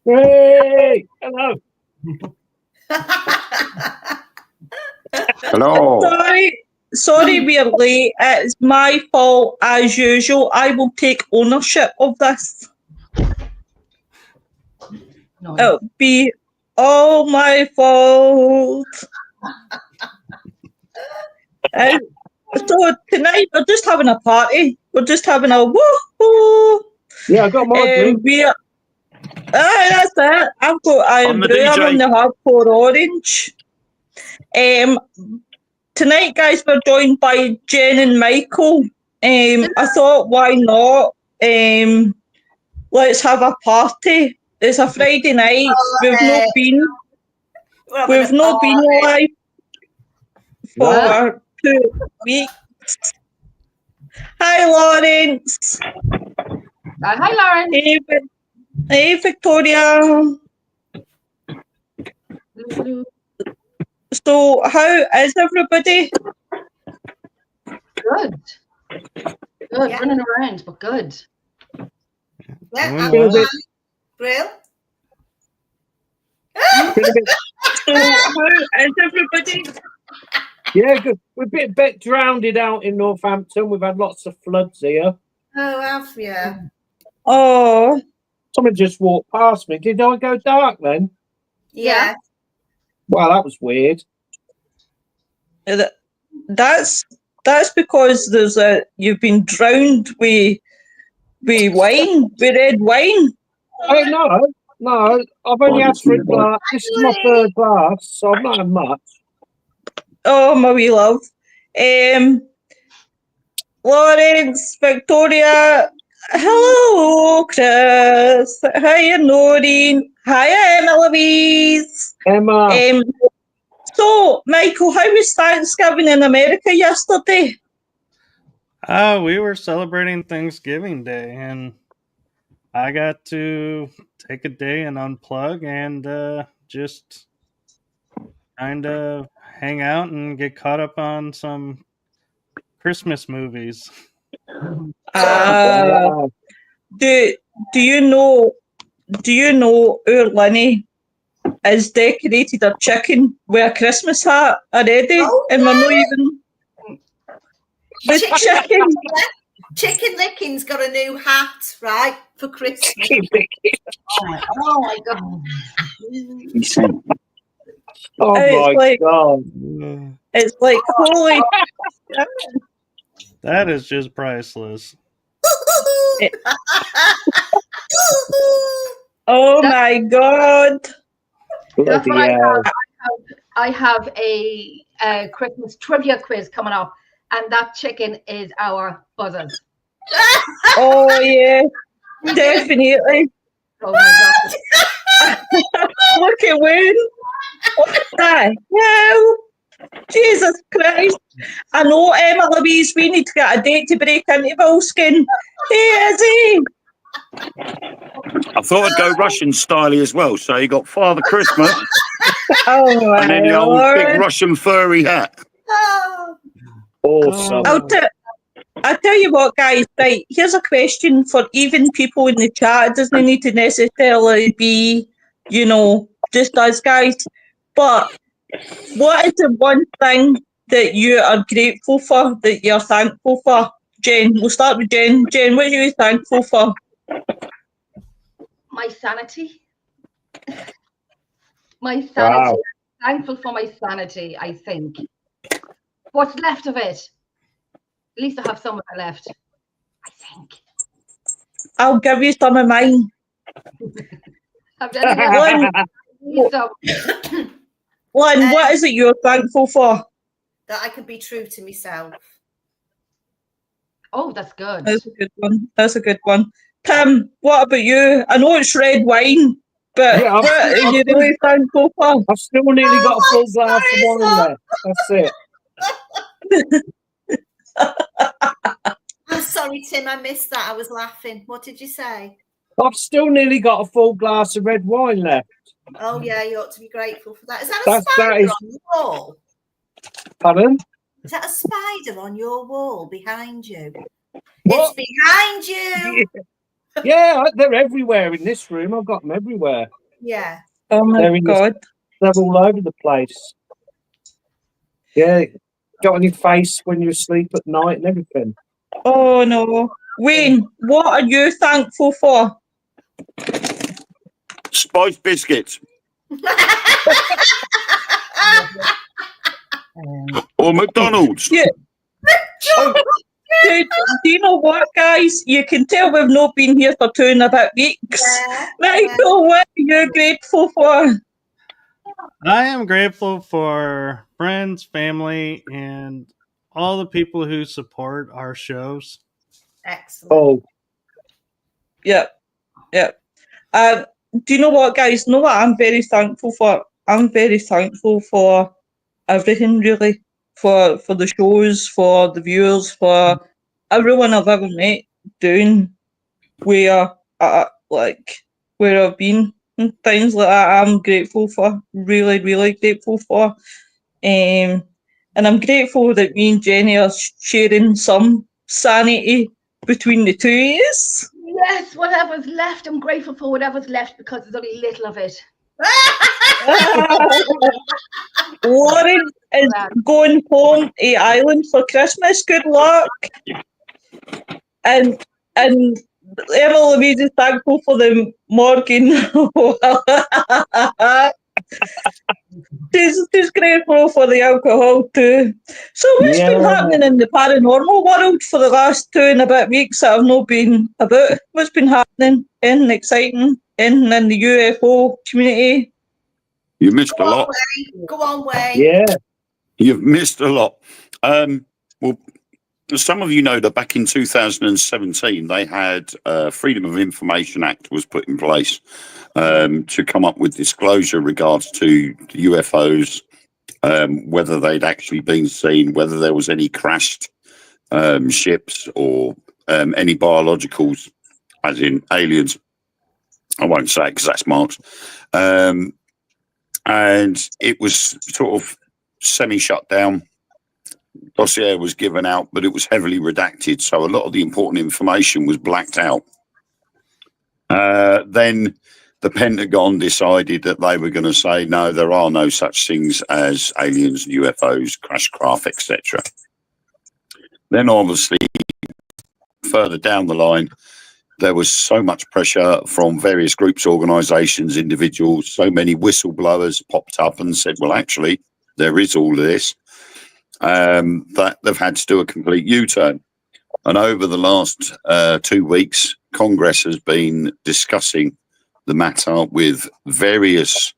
Hey, hello. Hello. Sorry, we're late. It's my fault as usual. I will take ownership of this. No. It'll be all my fault. So tonight we're just having a party. We're just having a woohoo. Yeah, I got my drink. That's it. I've got I'm the brew. I'm DJ. on the hardcore orange. Tonight, guys, we're joined by Jen and Michael. I thought, why not? Let's have a party. It's a Friday night. We've not been live for 2 weeks. Hi, Lawrence. Hi, Lauren. Hey, Victoria. So, how is everybody? Good. Yeah. Running around, but good. Yeah, I'm fine. Brill. So, how is everybody? Yeah, good. We're a bit drowned out in Northampton. We've had lots of floods here. Oh, have you? Oh. Someone just walked past me. Did I go dark then? Yeah. Well, that was weird. That's because you've been drowned with wine, with red wine. Oh no. I've only had 3 glass. This is my 3rd glass, so I've not had much. Oh, my wee love. Lawrence, Victoria, hello, Chris. Hi, Noreen. Hi, Emma Louise. Emma. So, Michael, how was Thanksgiving in America yesterday? We were celebrating Thanksgiving Day, and I got to take a day and unplug and just kind of hang out and get caught up on some Christmas movies. Do you know our Lenny has decorated a chicken with a Christmas hat already, and we're not even the chicken. Chicken Licking's got a new hat, right, for Christmas. Oh my God. God. It's like, holy. That is just priceless. Oh my God. That's what I have. I have a Christmas trivia quiz coming up, and that chicken is our buzzers. Oh yeah, definitely. Oh my God. Look at Wayne. What the hell? Jesus Christ. I know, Emma Louise, we need to get a date to break into Vilskin. Hey, Izzy. I thought I'd go Russian styly as well. So you got Father Christmas and then the old big Russian furry hat. Awesome. I'll tell you what, guys, right, here's a question for even people in the chat. It doesn't need to necessarily be, just us guys. But what is the one thing that you are grateful for, that you're thankful for? Jen, we'll start with Jen. Jen, what are you thankful for? My sanity. My sanity. Wow. I'm thankful for my sanity, I think. What's left of it? At least I have some of it left, I think. I'll give you some of mine. Lynn, what is it you're thankful for? That I can be true to myself. Oh, that's good. That's a good one. Tim, what about you? I know it's red wine, but what are you really thankful for? I've still nearly got a full glass of wine left. That's it. I'm sorry, Tim, I missed that. I was laughing. What did you say? I've still nearly got a full glass of red wine left. Oh, yeah, you ought to be grateful for that. Is that a spider on your wall? Pardon? Is that a spider on your wall behind you? What? It's behind you. Yeah, they're everywhere in this room. I've got them everywhere. Yeah. Oh my They're in the- God. They're all over the place. Yeah, got on your face when you're asleep at night and everything. Oh no. Wayne, what are you thankful for? Spiced biscuits or McDonald's. Yeah. Do you know what, guys? You can tell we've not been here for 2 and a bit weeks. Yeah. Michael, what are you grateful for? I am grateful for friends, family, and all the people who support our shows. Excellent. Oh, Yep. Do you know what, guys? Know what I'm very thankful for? I'm very thankful for everything, really. For the shows, for the viewers, for everyone I've ever met doing where I've been and things like that. I'm grateful for, really, really grateful for. And I'm grateful that me and Jenny are sharing some sanity between the two of us. Yes, whatever's left, I'm grateful for whatever's left because there's only little of it. Lauren is going home to Ireland for Christmas. Good luck. And Emma Louise is thankful for the Morgan. She's grateful for the alcohol too. So what's been happening in the paranormal world for the last 2 and a bit weeks that I've not been about? What's been happening? Anything exciting? Anything in the UFO community? You missed a lot. Go on, Wayne. yeah. You've missed a lot. Well, some of you know that back in 2017, they had Freedom of Information Act was put in place to come up with disclosure regards to UFOs, whether they'd actually been seen, whether there was any crashed ships or any biologicals, as in aliens. I won't say it because that's Marx. And it was sort of semi-shut down. Dossier was given out, but it was heavily redacted, so a lot of the important information was blacked out. Then the Pentagon decided that they were going to say, no, there are no such things as aliens, UFOs, crash craft, etc. Then obviously, further down the line, there was so much pressure from various groups, organisations, individuals, so many whistleblowers popped up and said, well, actually, there is all of this. That they've had to do a complete U-turn. And over the last 2 weeks, Congress has been discussing the matter with various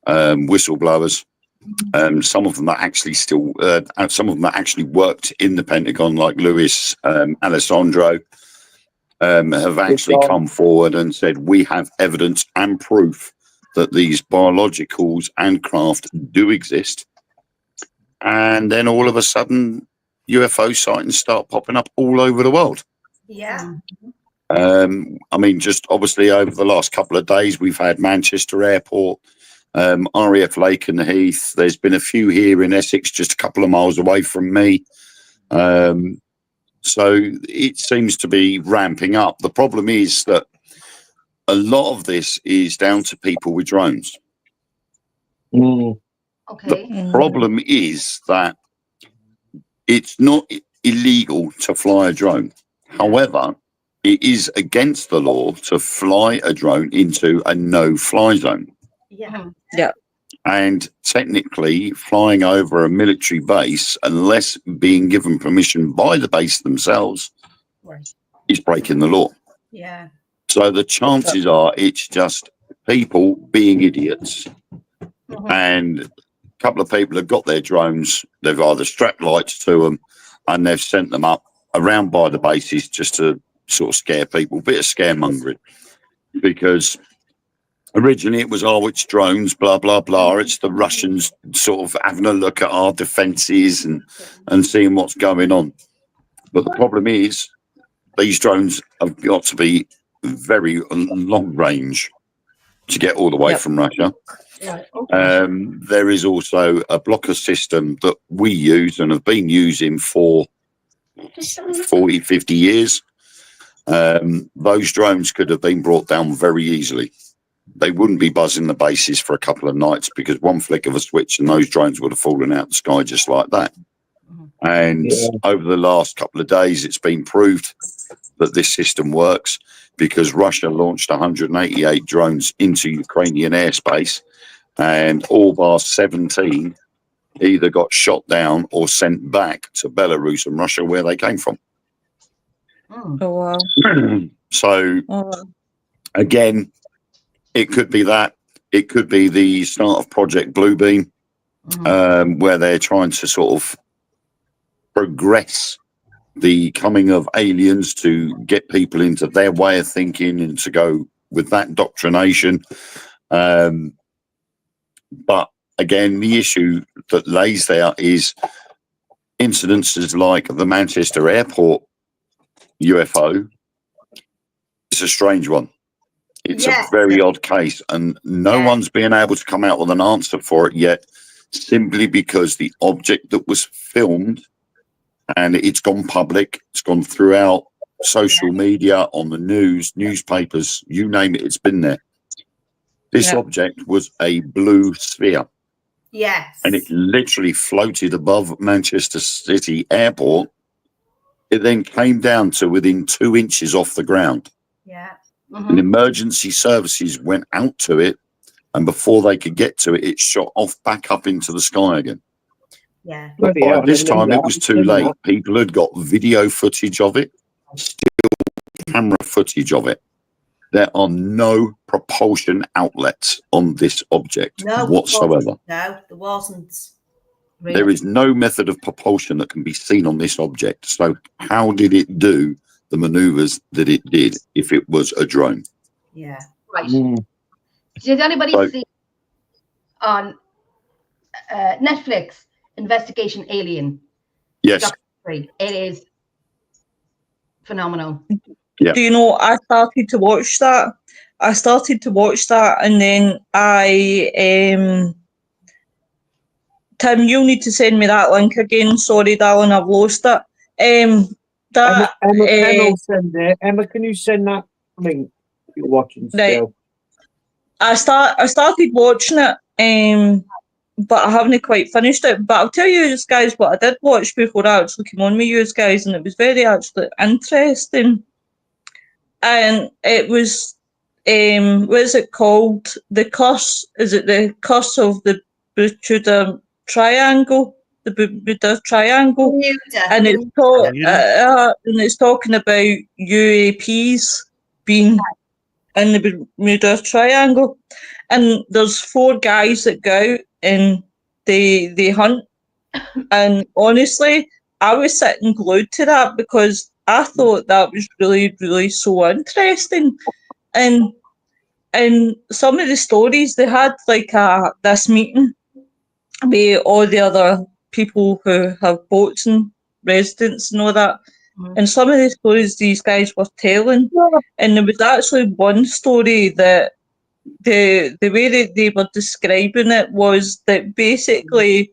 whistleblowers. Some of them that actually some of them that actually worked in the Pentagon, like Luis Alessandro, have actually come forward and said, we have evidence and proof that these biologicals and craft do exist. And then all of a sudden, UFO sightings start popping up all over the world. Yeah. I mean, just obviously over the last couple of days, we've had Manchester Airport, RAF Lake and Heath. There's been a few here in Essex, just a couple of miles away from me. So it seems to be ramping up. The problem is that a lot of this is down to people with drones. Okay. The problem is that it's not illegal to fly a drone. However, it is against the law to fly a drone into a no-fly zone. Yeah. Yeah. And technically, flying over a military base, unless being given permission by the base themselves, is breaking the law. Yeah. So the chances are it's just people being idiots. And a couple of people have got their drones. They've either strapped lights to them and they've sent them up around by the bases just to sort of scare people, a bit of scaremongering. Because originally it was, oh, it's drones, blah, blah, blah. It's the Russians sort of having a look at our defences and seeing what's going on. But the problem is these drones have got to be very long range to get all the way from Russia. Right. Okay. There is also a blocker system that we use and have been using for 40, 50 years. those drones could have been brought down very easily. They wouldn't be buzzing the bases for a couple of nights because one flick of a switch and those drones would have fallen out the sky just like that. And over the last couple of days, it's been proved that this system works because Russia launched 188 drones into Ukrainian airspace, and all bar 17 either got shot down or sent back to Belarus and Russia where they came from. Oh, wow. So, again, it could be that. It could be the start of Project Bluebeam, where they're trying to sort of progress the coming of aliens to get people into their way of thinking and to go with that indoctrination. But again, the issue that lays there is incidences like the Manchester Airport UFO. It's a strange one. It's a very odd case, and no one's been able to come out with an answer for it yet, simply because the object that was filmed, and it's gone public, it's gone throughout social media, on the news, newspapers, you name it, it's been there. This object was a blue sphere. Yes. And it literally floated above Manchester City Airport. It then came down to within 2 inches off the ground. Yeah. And emergency services went out to it, and before they could get to it, it shot off back up into the sky again. Yeah. But by this time, it was too late. People had got video footage of it, still camera footage of it. There are no propulsion outlets on this object whatsoever. No, there wasn't. Really? There is no method of propulsion that can be seen on this object. So how did it do the maneuvers that it did if it was a drone? Yeah. Right. Did anybody see on Netflix Investigation Alien? Yes. It is phenomenal. Yeah. Do you know, I started to watch that. And then Tim, you'll need to send me that link again. Sorry, darling, I've lost it. Emma, can you send that link you're watching still? I started watching it, but I haven't quite finished it. But I'll tell you guys what I did watch before I actually came on with you guys, and it was very actually interesting. And it was, what is it called? The Curse, is it the Curse of the Bermuda Triangle? The Bermuda Triangle. And it's talking about UAPs being in the Bermuda Triangle. And there's 4 guys that go out and they hunt. And honestly, I was sitting glued to that because I thought that was really, really so interesting. And some of the stories, they had like this meeting with all the other people who have boats and residents and all that. And some of the stories these guys were telling, and there was actually one story that the way that they were describing it was that basically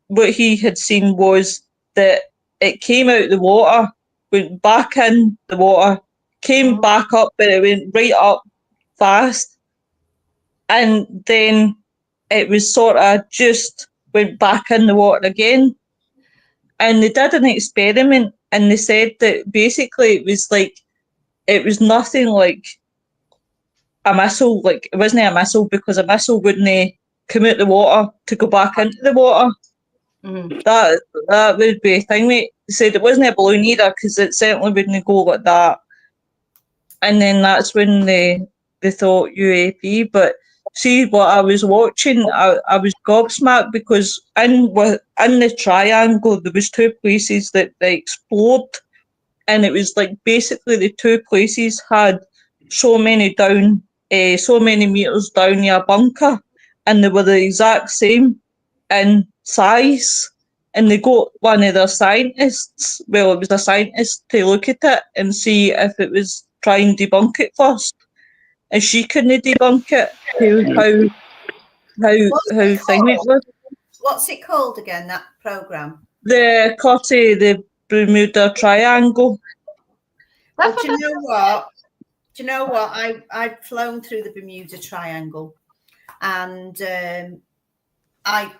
what he had seen was that it came out of the water, went back in the water, came back up, but it went right up fast. And then it was sort of just went back in the water again. And they did an experiment, and they said that basically it was nothing like a missile. Like, it wasn't a missile because a missile wouldn't come out the water to go back into the water. That would be a thing, mate. They said it wasn't a balloon either because it certainly wouldn't go like that. And then that's when they thought UAP. But see, what I was watching, I was gobsmacked because in the triangle there was 2 places that they explored, and it was like basically the 2 places had so many meters down near a bunker, and they were the exact same in size. And they got one of their scientists, well, it was a scientist, to look at it and see if it was try and debunk it first. And she couldn't debunk it. How thing it was. What's it called again, that programme? The Curse of the Bermuda Triangle. That's But do you know what? Do you know what? I've flown through the Bermuda Triangle, and I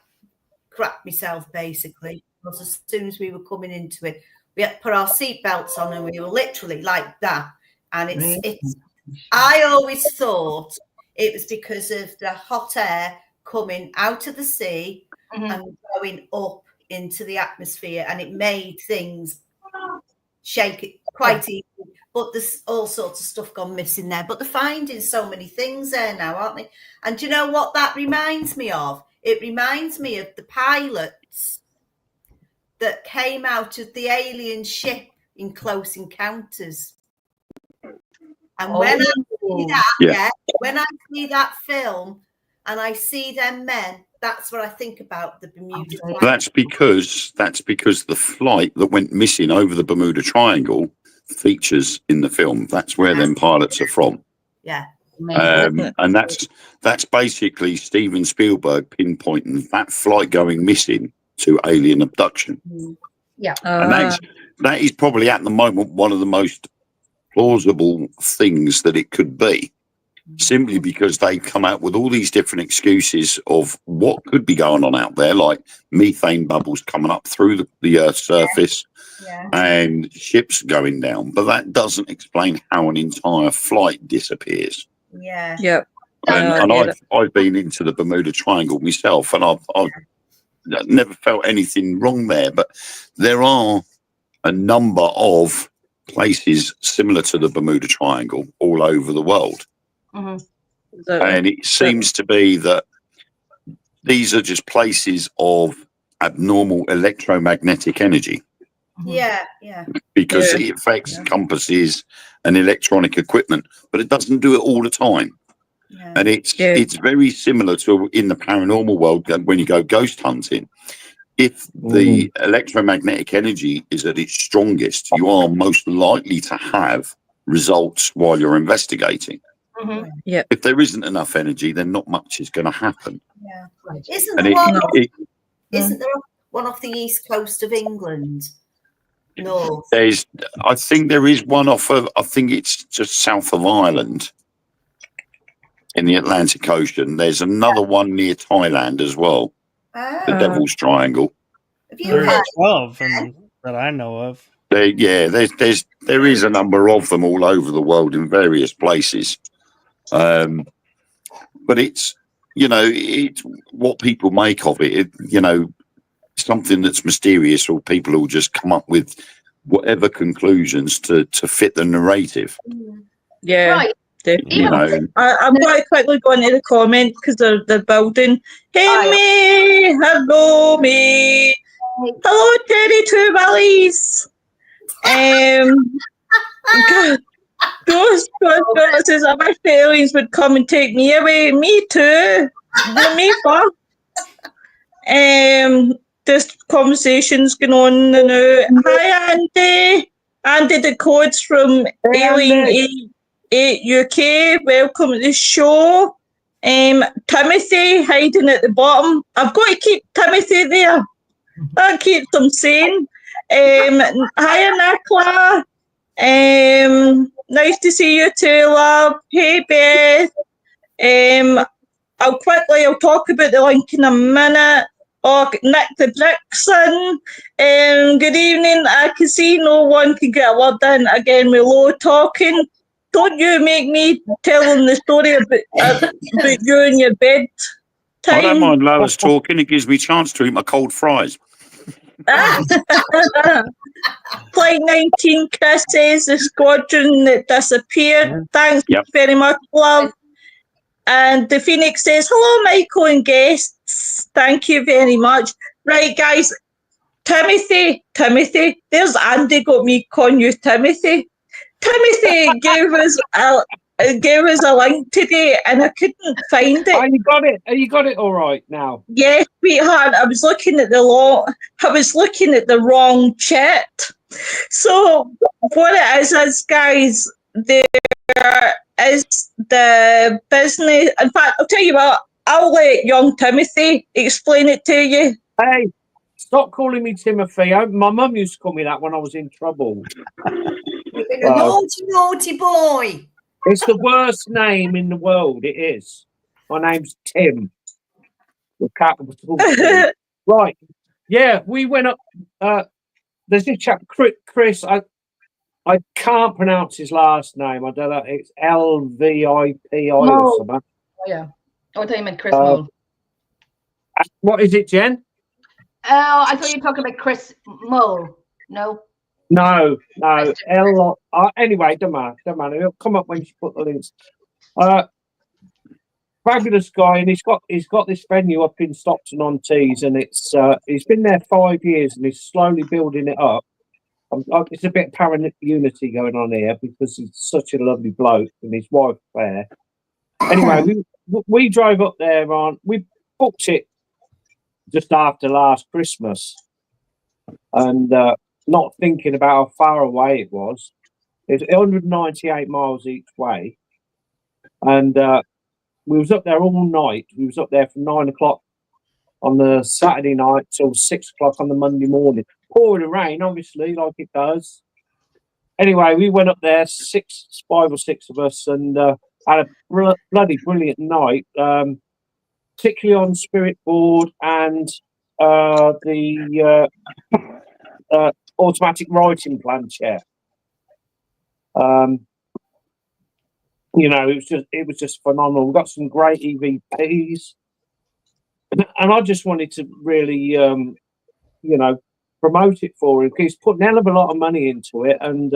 crapped myself basically, because as soon as we were coming into it, we had to put our seatbelts on, and we were literally like that. And it's. I always thought it was because of the hot air coming out of the sea and going up into the atmosphere, and it made things shake it quite easy. But there's all sorts of stuff gone missing there. But they're finding so many things there now, aren't they? And do you know what that reminds me of? It reminds me of the pilots that came out of the alien ship in Close Encounters. And when I see that, when I see that film and I see them men, that's what I think about the Bermuda Triangle. That's because the flight that went missing over the Bermuda Triangle features in the film. That's where them pilots are from. Yeah. And that's basically Steven Spielberg pinpointing that flight going missing to alien abduction. Yeah. And that is probably at the moment one of the most plausible things that it could be, simply because they come out with all these different excuses of what could be going on out there, like methane bubbles coming up through the Earth's surface and ships going down. But that doesn't explain how an entire flight disappears. Yeah. Yep. And I've been into the Bermuda Triangle myself, and I've never felt anything wrong there. But there are a number of places similar to the Bermuda Triangle all over the world. And it seems to be that these are just places of abnormal electromagnetic energy. Yeah. Because it affects compasses and electronic equipment, but it doesn't do it all the time. Yeah. And it's very similar to in the paranormal world when you go ghost hunting. If the electromagnetic energy is at its strongest, you are most likely to have results while you're investigating. If there isn't enough energy, then not much is going to happen. Yeah. Right. Isn't there one off the east coast of England? No. I think there is one off of, I think it's just south of Ireland in the Atlantic Ocean. There's another one near Thailand as well. The Devil's Triangle. There's 12 that I know of. There is a number of them all over the world in various places. But it's what people make of it. Something that's mysterious, or people will just come up with whatever conclusions to fit the narrative. Yeah. Right. I'm going to quickly go into the comments because they're building. Hey, me. Hello, me. Hello, Terry Two Willies. Ghostbusters, I wish the aliens would come and take me away. Me too. Me first. This conversation's going on now. Hi, Andy. Andy the Codes from Alien 8 UK. Welcome to the show. Timothy hiding at the bottom. I've got to keep Timothy there. That keeps him sane. Hi, Nicola. Nice to see you too, love. Hey, Beth. I'll talk about the link in a minute. Oh, Nick the Brixon. Good evening. I can see no one can get a word in again with low talking. Don't you make me telling the story about you in your bed time. I don't mind Lois talking. It gives me a chance to eat my cold fries. Flight 19, Chris says the squadron that disappeared. Thanks very much, love. And the Phoenix says, hello, Michael and guests. Thank you very much. Right, guys. Timothy. There's Andy got me calling you Timothy. Timothy gave us a link today, and I couldn't find it. Oh, you got it. You got it all right now. Yes, sweetheart. I was looking at the wrong chat. So what it is guys, there is the business. In fact, I'll tell you what. I'll let young Timothy explain it to you. Hey, stop calling me Timothy. My mum used to call me that when I was in trouble. Been a naughty boy. It's the worst name in the world. It is. My name's Tim. With capital T. Right. Yeah, we went up. There's this chap, Chris. I can't pronounce his last name. I don't know. It's Lvipi or something. Oh, yeah. I thought you meant Chris Mull. What is it, Jen? Oh, I thought you were talking about Chris Mull. No. No. Anyway, don't matter. It'll come up when you put the links. Fabulous guy, and he's got this venue up in Stockton-on-Tees, and he's been there 5 years, and he's slowly building it up. It's a bit of parent unity going on here because he's such a lovely bloke, and his wife there. Anyway, we drove up there we booked it just after last Christmas, and not thinking about how far away it was. It's 198 miles each way, and we was up there all night. We was up there from 9 o'clock on the Saturday night till 6 o'clock on the Monday morning. Pouring rain, obviously, like it does. Anyway, we went up there, 5 or 6 of us, and had a bloody brilliant night, particularly on Spirit Board and the automatic writing planchette. It was just phenomenal. We got some great EVPs, and I just wanted to really, promote it for him. He's putting a hell of a lot of money into it, and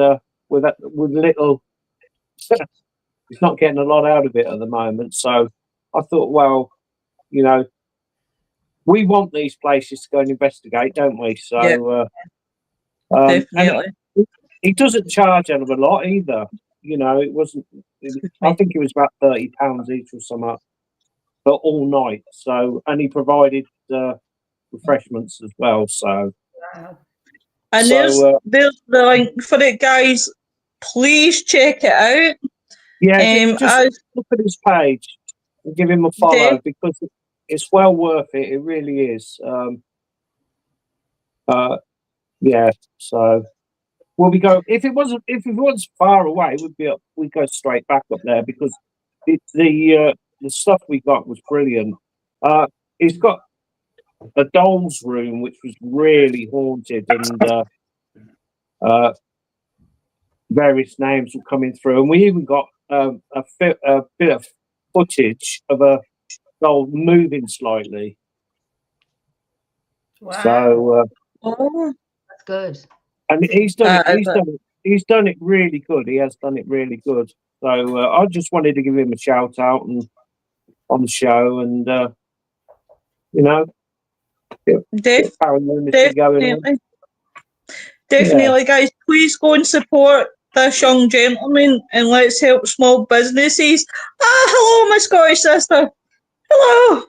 with little, he's not getting a lot out of it at the moment. So I thought, well, we want these places to go and investigate, don't we? So Definitely. He doesn't charge out of a lot either. It wasn't. I think it was about £30 each or something, but all night. So, and he provided refreshments as well. So, wow. And there's the link for it, guys. Please check it out. Yeah, just look at his page and give him a follow because it's well worth it. It really is. Yeah. So. We go if it was far away, we'd go straight back up there because the stuff we got was brilliant. He's got a doll's room which was really haunted, and various names were coming through, and we even got a bit of footage of a doll moving slightly. Wow. So that's good. And he's done it really good. He has done it really good. So I just wanted to give him a shout out and on the show, and definitely, guys. Please go and support this young gentleman, and let's help small businesses. Hello, my Scottish sister. Hello.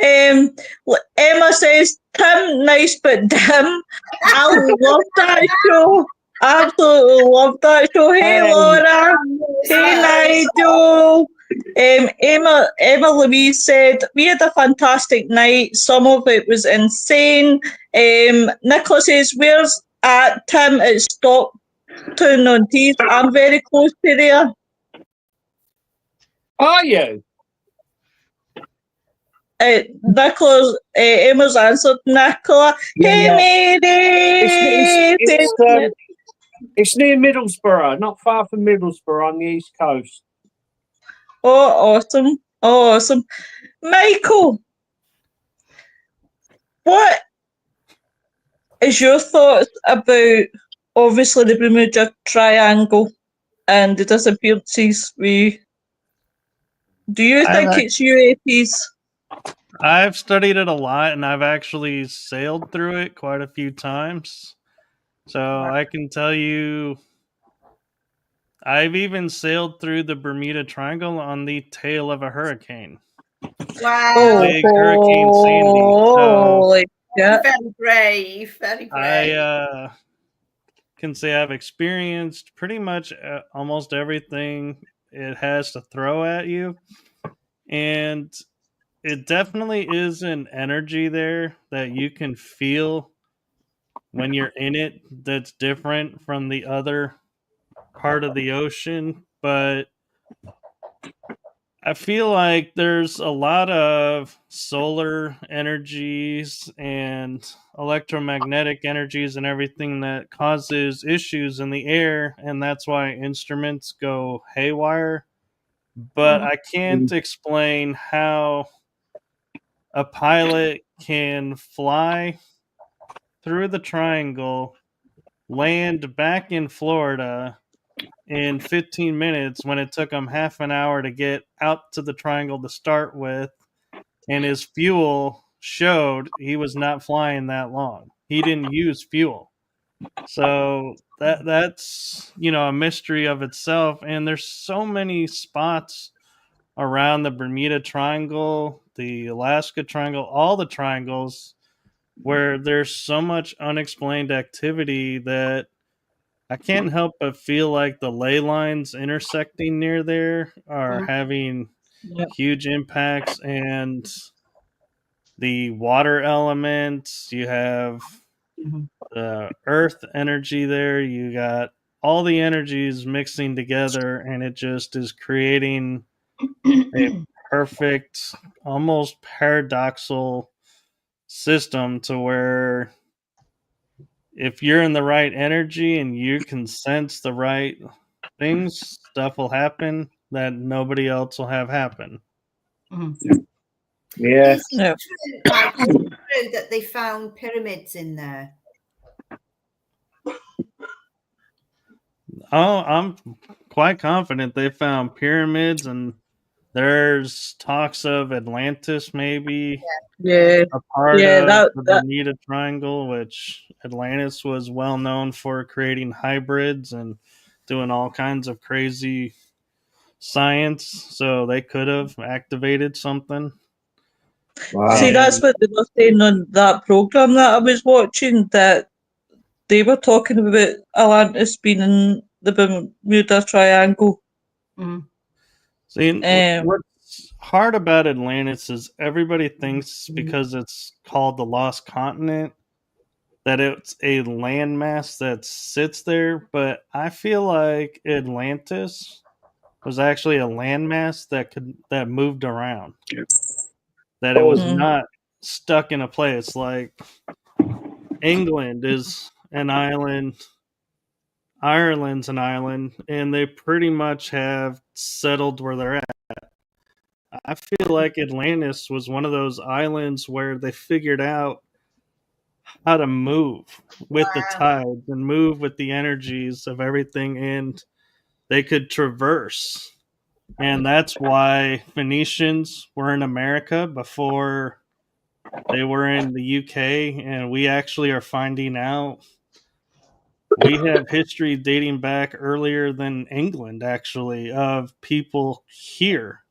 Emma says, Tim, nice but dim. I love that show. Absolutely love that show. Hey, Laura. Hey, Nigel. Emma Louise said, we had a fantastic night. Some of it was insane. Nicola says, where's at Tim at Stockton-on-Tees? I'm very close to there. Are you? Emma's answered. Nicola, hey, Mary. It's near Middlesbrough, not far from Middlesbrough on the East Coast. Oh, awesome. Michael, what is your thoughts about, obviously, the Bermuda Triangle and the disappearances? Do you think it's UAPs? I've studied it a lot, and I've actually sailed through it quite a few times. So I can tell you, I've even sailed through the Bermuda Triangle on the tail of a hurricane. Wow. Big Hurricane Sandy. So very brave. Very brave. I can say I've experienced pretty much almost everything it has to throw at you. And it definitely is an energy there that you can feel when you're in it that's different from the other part of the ocean, but I feel like there's a lot of solar energies and electromagnetic energies and everything that causes issues in the air, and that's why instruments go haywire. But I can't explain how a pilot can fly through the triangle, land back in Florida in 15 minutes when it took him half an hour to get out to the triangle to start with, and his fuel showed he was not flying that long. He didn't use fuel. So that's a mystery of itself, and there's so many spots around the Bermuda Triangle, the Alaska Triangle, all the triangles where there's so much unexplained activity that I can't help but feel like the ley lines intersecting near there are having huge impacts, and the water elements, you have the earth energy there, you got all the energies mixing together, and it just is creating a perfect, almost paradoxical system to where if you're in the right energy and you can sense the right things, stuff will happen that nobody else will have happen. Yeah. Is it true, Mike, is it true that they found pyramids in there? Oh, I'm quite confident they found pyramids, and there's talks of Atlantis maybe Yeah. a part Yeah, of that- the that- Bermuda Triangle, which Atlantis was well known for creating hybrids and doing all kinds of crazy science, so they could have activated something. Wow. See, that's what they were saying on that program that I was watching, that they were talking about Atlantis being in the Bermuda Triangle. See, Um, what's hard about Atlantis is everybody thinks because it's called the Lost Continent that it's a landmass that sits there, but I feel like Atlantis was actually a landmass that moved around. That it was Mhm. not stuck in a place. Like England is an island, Ireland's an island, and they pretty much have settled where they're at. I feel like Atlantis was one of those islands where they figured out how to move with the tides and move with the energies of everything, and they could traverse. And that's why Phoenicians were in America before they were in the UK, and we actually are finding out we have history dating back earlier than England, actually, of people here.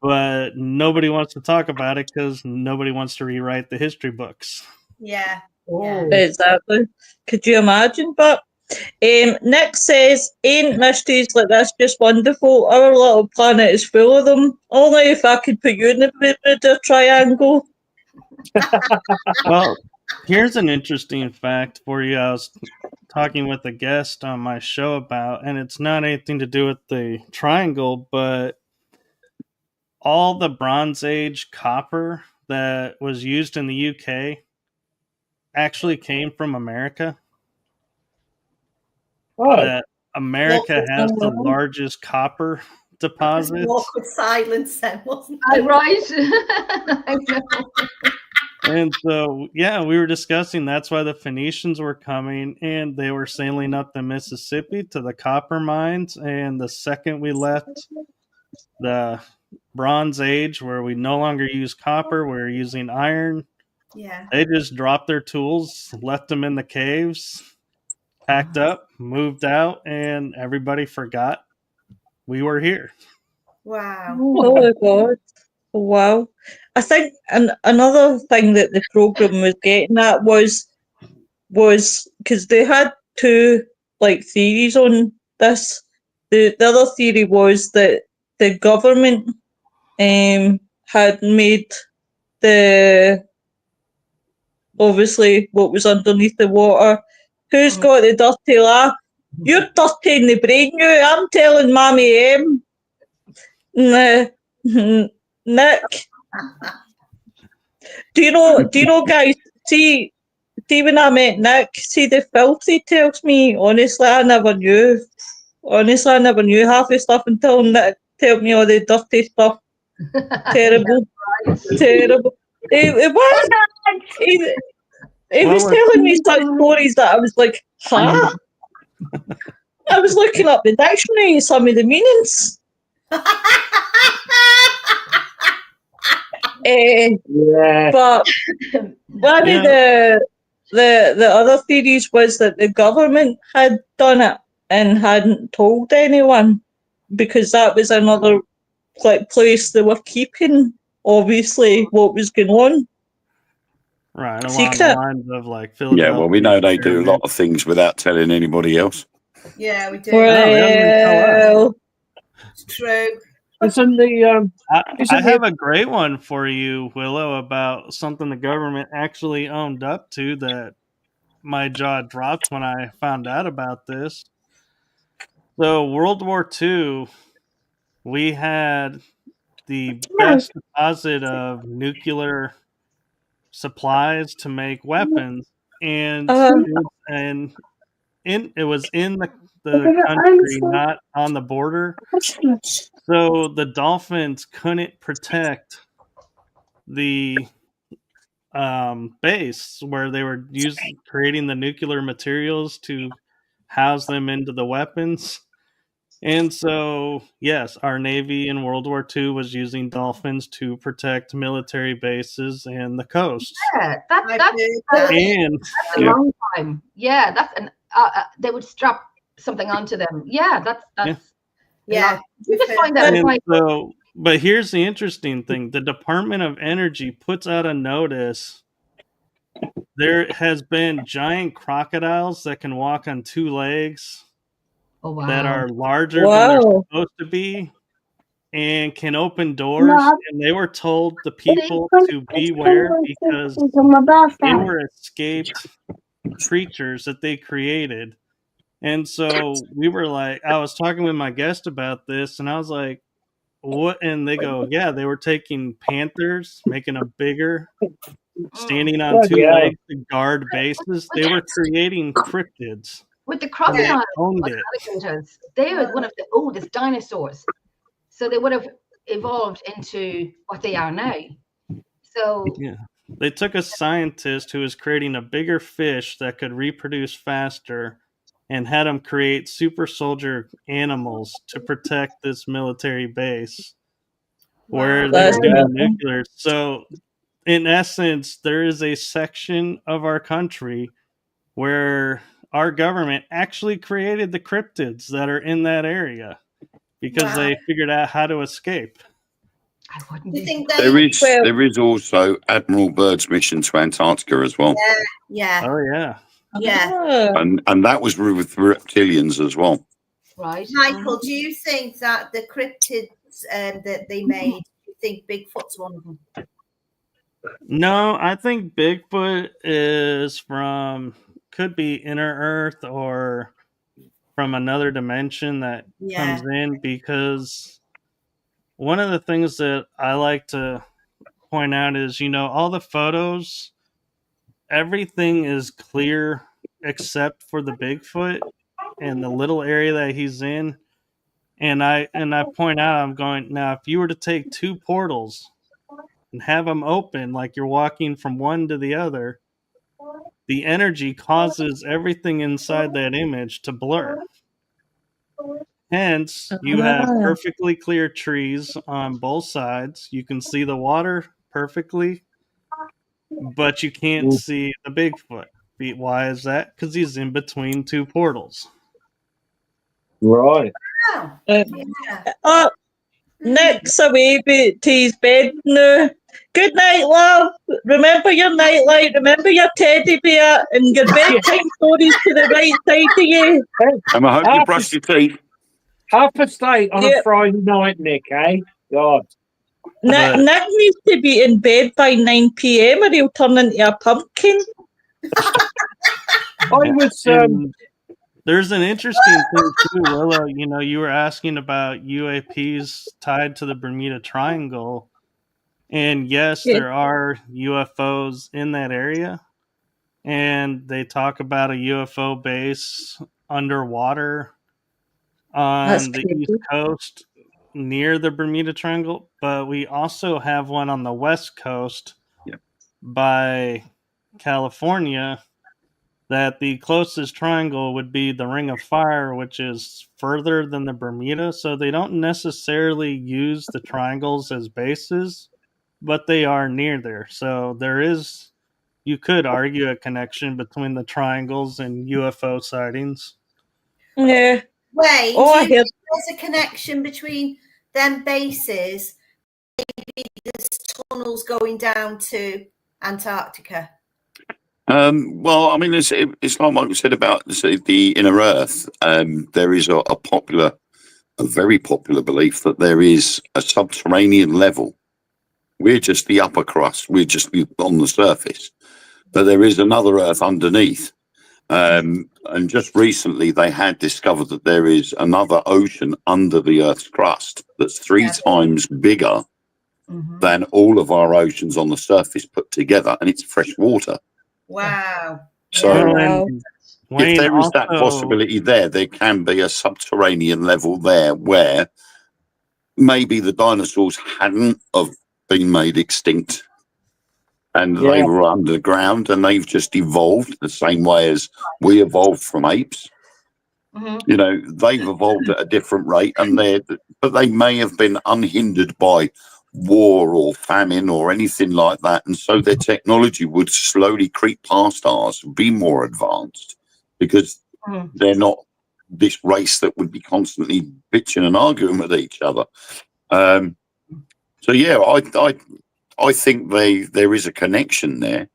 But nobody wants to talk about it because nobody wants to rewrite the history books. Yeah. Exactly. Could you imagine? But Nick says, ain't mysteries like this just wonderful? Our little planet is full of them. Only if I could put you in the Bermuda Triangle. Well, here's an interesting fact for you. I was talking with a guest on my show about, and it's not anything to do with the triangle, but all the Bronze Age copper that was used in the UK actually came from America. That America has the largest copper deposits. Awkward silence then, wasn't it? it? Right. I know. And so, yeah, we were discussing that's why the Phoenicians were coming, and they were sailing up the Mississippi to the copper mines. And the second we left the Bronze Age, where we no longer use copper, we're using iron. Yeah. They just dropped their tools, left them in the caves, packed up, moved out, and everybody forgot we were here. Wow. Oh my God. Wow. I think another thing that the program was getting at was because they had two theories on this. The other theory was that the government had made the obviously what was underneath the water. Who's got the dirty laugh? You're dirty in the brain, you. I'm telling Mammy M. Nick. Do you know, guys? See when I met Nick, see the filth he tells me, honestly, I never knew. Honestly, I never knew half the stuff until Nick told me all the dirty stuff. Terrible. Terrible. It was. He was telling me such stories that I was like, huh? I was looking up the dictionary, some of the meanings. Yeah. But one of the other theories was that the government had done it and hadn't told anyone, because that was another place they were keeping, obviously, what was going on. Right, along Secret. the lines of like Philadelphia. Yeah, well, we know they do a lot of things without telling anybody else. Yeah, we do. Well, It's true. Isn't the I have a great one for you, Willow, about something the government actually owned up to that my jaw dropped when I found out about this. So, World War II, we had the best deposit of nuclear supplies to make weapons, and it was in the country, not on the border. So the Dolphins couldn't protect the base where they were creating the nuclear materials to house them into the weapons. And so, yes, our Navy in World War II was using dolphins to protect military bases and the coasts. Yeah, that's a long time. Yeah, that's an. They would strap something onto them. Yeah, that's. Yeah. You just find that. So, but here's the interesting thing: the Department of Energy puts out a notice. There has been giant crocodiles that can walk on two legs. Oh, wow. That are larger than they're supposed to be and can open doors. And they were told the people to beware because they were escaped creatures that they created. And so we were like, I was talking with my guest about this, and I was like, what? And they go, yeah, they were taking panthers, making them bigger, standing on two legs to guard bases. They were creating cryptids. With the crocodiles, alligators, they were one of the oldest dinosaurs. So they would have evolved into what they are now. So yeah, they took a scientist who was creating a bigger fish that could reproduce faster and had him create super soldier animals to protect this military base where they were doing nuclear. So in essence, there is a section of our country where our government actually created the cryptids that are in that area because they figured out how to escape. You think there is also Admiral Byrd's mission to Antarctica as well. Yeah. Oh yeah. Yeah. And that was with reptilians as well. Right. Michael, do you think that the cryptids that they made, do you think Bigfoot's one of them? No, I think Bigfoot is could be inner Earth or from another dimension that comes in, because one of the things that I like to point out is, all the photos, everything is clear except for the Bigfoot and the little area that he's in. And I point out, I'm going, now if you were to take two portals and have them open like you're walking from one to the other, the energy causes everything inside that image to blur. Hence, you have perfectly clear trees on both sides. You can see the water perfectly, but you can't see the Bigfoot. Why is that? Because he's in between two portals. Right. Nick's away to his bed now. Good night, love. Remember your nightlight. Remember your teddy bear and your bedtime stories to the right side of you. And I hope you brushed your teeth. 8:30 on a Friday night, Nick, eh? God. Nick needs to be in bed by 9 p.m. or he'll turn into a pumpkin. I was There's an interesting thing too, Willow. You know, you were asking about UAPs tied to the Bermuda Triangle. And yes, Yeah. there are UFOs in that area. And they talk about a UFO base underwater That's on the creepy. East Coast near the Bermuda Triangle. But we also have one on the West Coast Yep. by California, that the closest triangle would be the Ring of Fire, which is further than the Bermuda. So they don't necessarily use the triangles as bases, but they are near there. So there is, you could argue, a connection between the triangles and UFO sightings. Yeah. Wayne, Oh, I do you hear. think there's a connection between them bases? Maybe there's tunnels going down to Antarctica. Well, I mean, it's like Michael said about the inner Earth. There is a very popular belief that there is a subterranean level. We're just the upper crust. We're just on the surface, but there is another Earth underneath. And just recently, they had discovered that there is another ocean under the Earth's crust that's three times bigger than all of our oceans on the surface put together, and it's fresh water. Wow. So, Wow. if there is that also- possibility there can be a subterranean level there where maybe the dinosaurs hadn't have been made extinct and they were underground and they've just evolved the same way as we evolved from apes. You know, they've evolved at a different rate, but they may have been unhindered by war or famine or anything like that, and so their technology would slowly creep past ours, be more advanced, because they're not this race that would be constantly bitching and arguing with each other. So yeah, I think there is a connection there,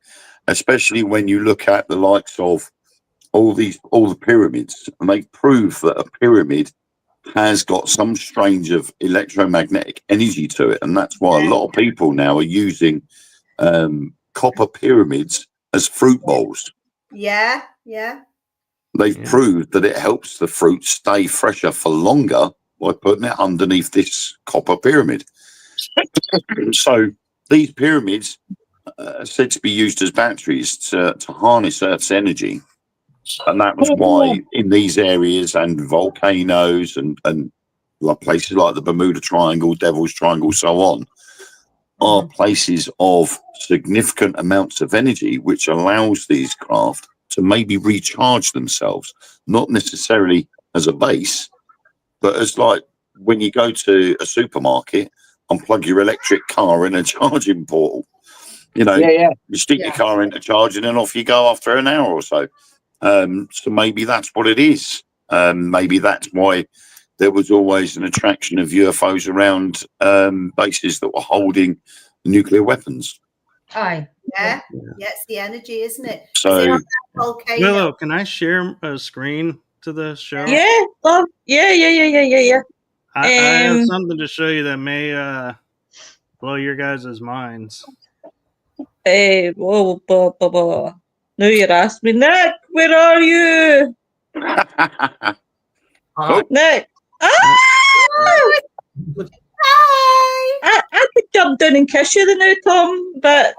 especially when you look at the likes of all the pyramids, and they prove that a pyramid has got some strange of electromagnetic energy to it, and that's why a lot of people now are using copper pyramids as fruit bowls. Yeah. They've proved that it helps the fruit stay fresher for longer by putting it underneath this copper pyramid. So these pyramids are said to be used as batteries to harness Earth's energy. And that was why in these areas and volcanoes and like places like the Bermuda Triangle, Devil's Triangle, so on, are places of significant amounts of energy, which allows these craft to maybe recharge themselves, not necessarily as a base, but as like when you go to a supermarket and plug your electric car in a charging portal. You know, you stick your car into charging and off you go after an hour or so. So maybe that's what it is. Maybe that's why there was always an attraction of UFOs around bases that were holding nuclear weapons. Aye. Yeah, it's the energy, isn't it? So, Willow, can I share a screen to the show? Yeah, love. Yeah. I have something to show you that may blow your guys' minds. Whoa. Now you're asking me, Nick, where are you? Nick. I could jump down and kiss you now, Tom, but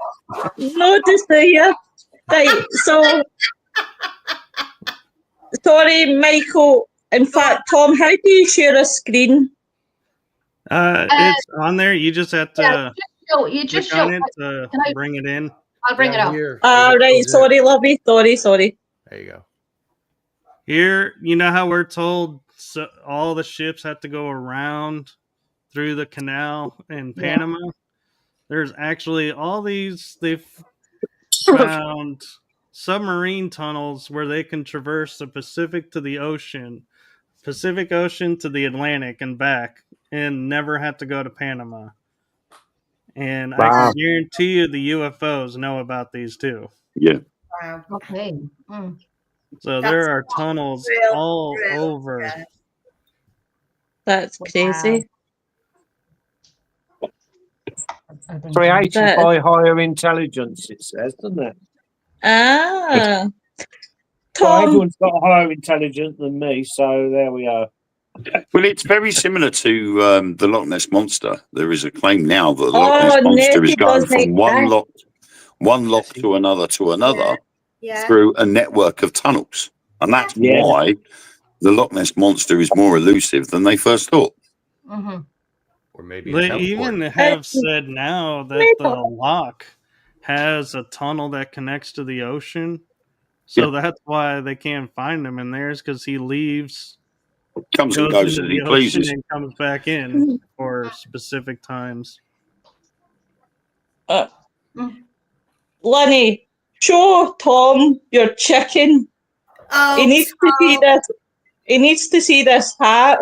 no desire. Right, so sorry, Michael. In fact, Tom, how do you share a screen? It's on there. You just have to just click on it to bring it in. I'll bring it up. Right, sorry, lovey. Sorry. There you go. Here, you know how we're told all the ships have to go around through the canal in Panama? There's actually all these, they've found submarine tunnels where they can traverse the Pacific to the ocean, Pacific Ocean to the Atlantic and back, and never have to go to Panama. And I can guarantee you the UFOs know about these too. Yeah. Wow. Okay. So there are tunnels all over. Yeah. That's crazy. Created by higher intelligence, it says, doesn't it? Well, Tom. everyone's got a higher intelligence than me, so there we are. Well, it's very similar to the Loch Ness Monster. There is a claim now that the Loch Oh, Ness Monster is Nessie going doesn't from one exist. lock to another Yeah. through a network of tunnels. And that's Yeah. why the Loch Ness Monster is more elusive than they first thought. Mm-hmm. Or maybe a They teleport. even have said now that the lock has a tunnel that connects to the ocean. So that's why they can't find him in there, is because he leaves, Comes and goes into as the he ocean pleases. and comes back in for specific times. Lenny, show Tom your chicken. Oh, He needs to see Tom, this. He needs to see this hat.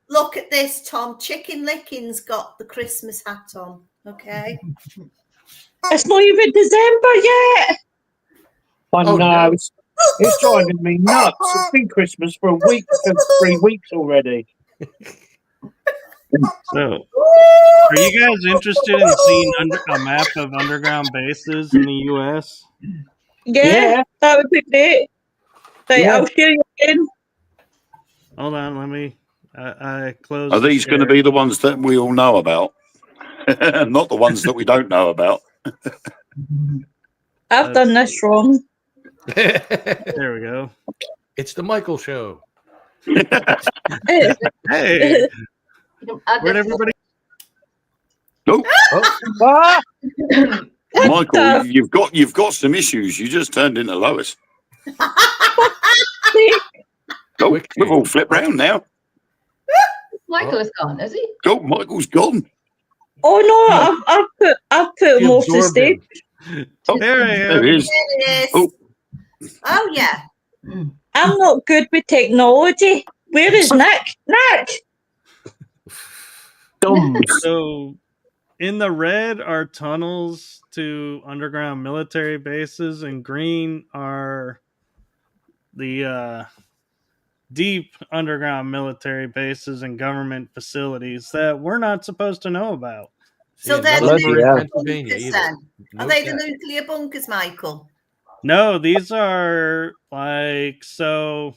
look at this, Tom. Chicken Lickin's got the Christmas hat on. Okay. It's not even December yet. I Oh, know. no. It's driving me nuts. It's been Christmas for 3 weeks already. So, are you guys interested in seeing a map of underground bases in the U.S.? Yeah, that would be great. Right, Yeah. I'll share you again. Hold on, let me. I closed. Are these going to be the ones that we all know about? Not the ones that we don't know about. I've done this wrong. There we go. It's the Michael Show. Hey, Add where'd this- everybody? Nope. Ah! Michael, you've got some issues. You just turned into Lois. Oh, we've all flipped round now. Michael is gone, is he? Oh, Michael's gone. Oh no, I've put him He off the absorbed stage. him. Oh, There I there am. he is. There it is. Oh. Oh, yeah. I'm not good with technology. Where is Nick? Nick! Dumb. So, in the red are tunnels to underground military bases, and green are the deep underground military bases and government facilities that we're not supposed to know about. So and they're none the of them are Bloody in hell. Pennsylvania bunkers either. then. Are Note they the that. nuclear bunkers, Michael? No, these are like, so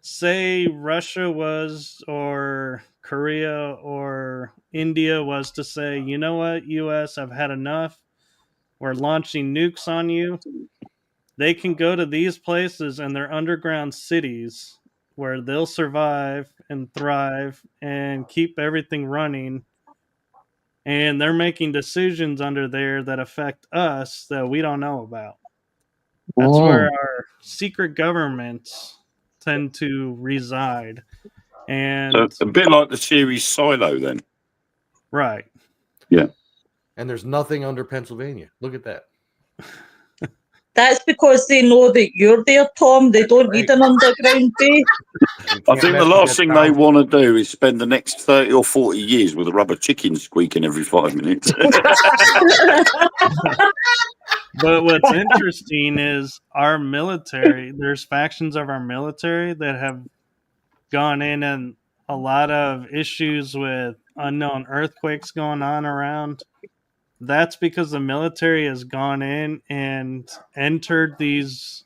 say Russia was, or Korea or India was to say, you know what, US, I've had enough. We're launching nukes on you. They can go to these places and they're underground cities where they'll survive and thrive and keep everything running. And they're making decisions under there that affect us that we don't know about. That's where our secret governments tend to reside. And So a bit like the series Silo, then. right. And there's nothing under Pennsylvania. Look at that. That's because they know that you're there, Tom. They don't need an underground base. I think the last thing they want to do is spend the next 30 or 40 years with a rubber chicken squeaking every 5 minutes. But what's interesting is our military, there's factions of our military that have gone in, and a lot of issues with unknown earthquakes going on around. That's because the military has gone in and entered these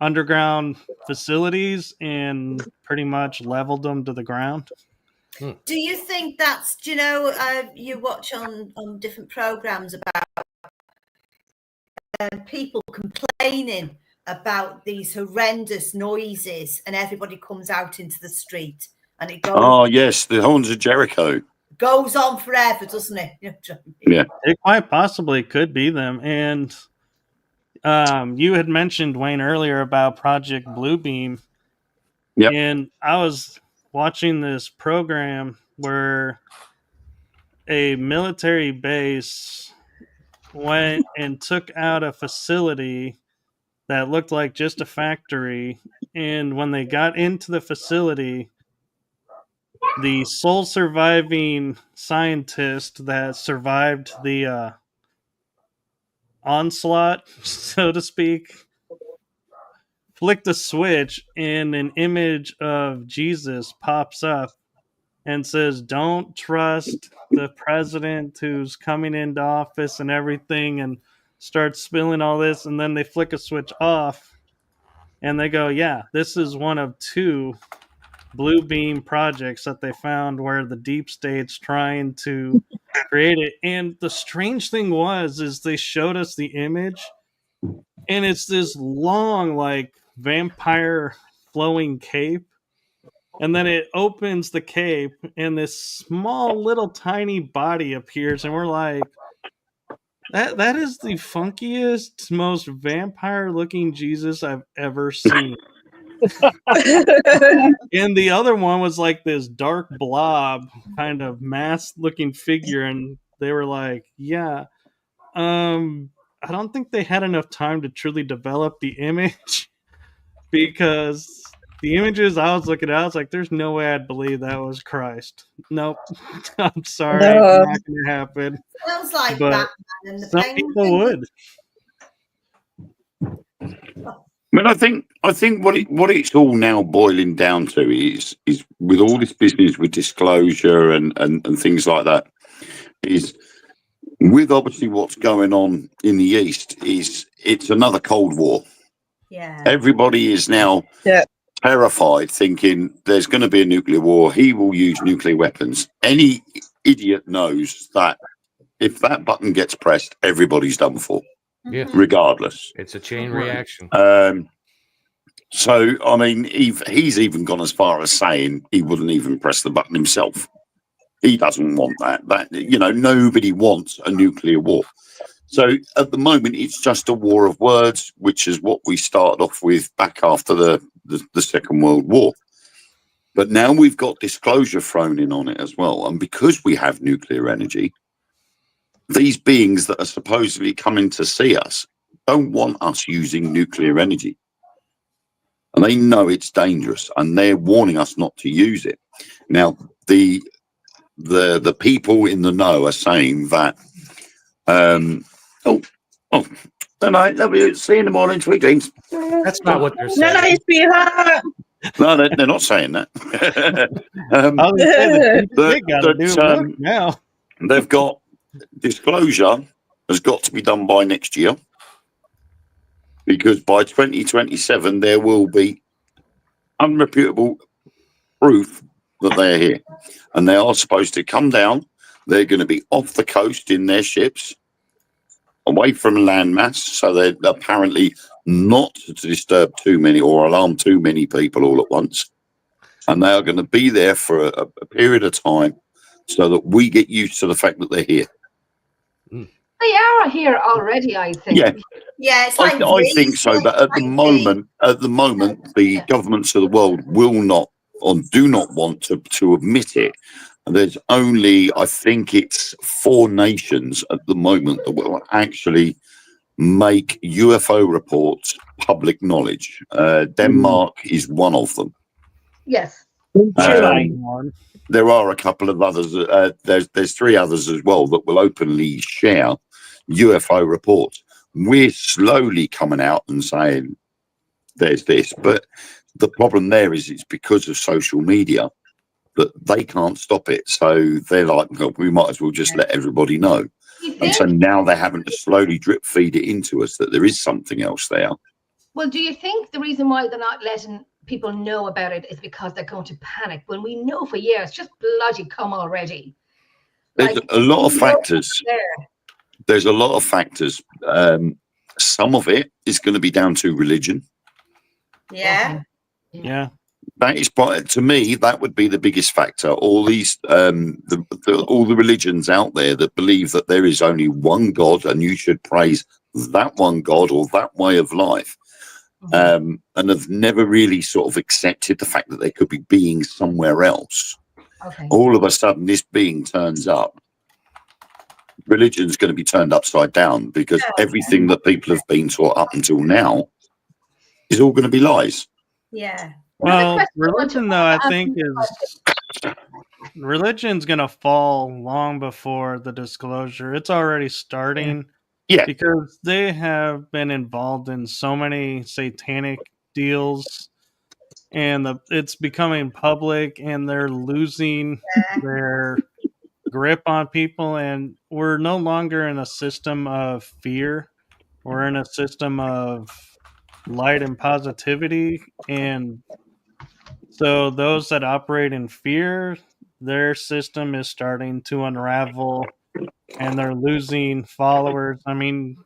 underground facilities and pretty much leveled them to the ground. Do you think that's, do you know, you watch on different programs about people complaining about these horrendous noises and everybody comes out into the street and it Oh, yes, the Horns of Jericho. goes on forever, doesn't it? Yeah. It quite possibly could be them. And you had mentioned, Wayne, earlier about Project Bluebeam. Yep. And I was watching this program where a military base went and took out a facility that looked like just a factory. And when they got into the facility, the sole surviving scientist that survived the onslaught, so to speak, flicked a switch and an image of Jesus pops up and says, don't trust the president who's coming into office and everything, and starts spilling all this. And then they flick a switch off And they go, yeah, this is one of 2 blue beam projects that they found where the deep state's trying to create it. And the strange thing is they showed us the image, and it's this long, like, vampire flowing cape. And then it opens the cape, and this small little tiny body appears, and we're like, that is the funkiest, most vampire looking Jesus I've ever seen. And the other one was like this dark blob kind of masked looking figure, and they were like, yeah, I don't think they had enough time to truly develop the image because the images I was looking at, I was like, there's no way I'd believe that was Christ. Nope. I'm sorry, No. not gonna happen. Sounds like But Batman and the some Penguin. people would. I mean, I think what it's all now boiling down to is with all this business with disclosure and things like that, is with obviously what's going on in the East, it's another Cold War. Yeah. Everybody is now terrified, thinking there's going to be a nuclear war. He will use nuclear weapons. Any idiot knows that if that button gets pressed, everybody's done for. Yeah. Regardless. It's a chain reaction. So, I mean, he's even gone as far as saying he wouldn't even press the button himself. He doesn't want that. Nobody wants a nuclear war. So at the moment, it's just a war of words, which is what we started off with back after the Second World War. But now we've got disclosure thrown in on it as well. And because we have nuclear energy, these beings that are supposedly coming to see us don't want us using nuclear energy. And they know it's dangerous, and they're warning us not to use it. Now, the people in the know are saying that, don't know, love you, see you in the morning, sweet dreams. That's not what they're No, saying. nice, sweetheart. No, they're not saying that. They gotta do work now. They've got disclosure has got to be done by next year, because by 2027 there will be unreputable proof that they're here, and they are supposed to come down. They're going to be off the coast in their ships, away from landmass, so they're apparently not to disturb too many or alarm too many people all at once. And they are going to be there for a period of time so that we get used to the fact that they're here. They are here already, I think. Yeah, it's like I think so, but at the moment, the governments of the world will not or do not want to admit it. And there's only, I think it's 4 nations at the moment that will actually make UFO reports public knowledge. Denmark is one of them. Yes. There are a couple of others. There's 3 others as well that will openly share UFO reports. We're slowly coming out and saying there's this, but the problem there is it's because of social media that they can't stop it. So they're like, well, we might as well just let everybody know. And so now they're having to slowly drip feed it into us that there is something else there. Well, do you think the reason why they're not letting people know about it is because they're going to panic when we know for years, just bloody come already? There's a lot of factors. There's a lot of factors. Some of it is going to be down to religion. Yeah. Yeah. That is, to me, that would be the biggest factor. All these, all the religions out there that believe that there is only one God and you should praise that one God or that way of life, and have never really sort of accepted the fact that there could be beings somewhere else. Okay. All of a sudden, this being turns up. Religion's going to be turned upside down because everything that people have been taught up until now is all going to be lies. Yeah. Well, religion, though, I think religion's going to fall long before the disclosure. It's already starting. Yeah. Because they have been involved in so many satanic deals, and it's becoming public, and they're losing their grip on people, and we're no longer in a system of fear. We're in a system of light and positivity, and so those that operate in fear, their system is starting to unravel, and they're losing followers. I mean,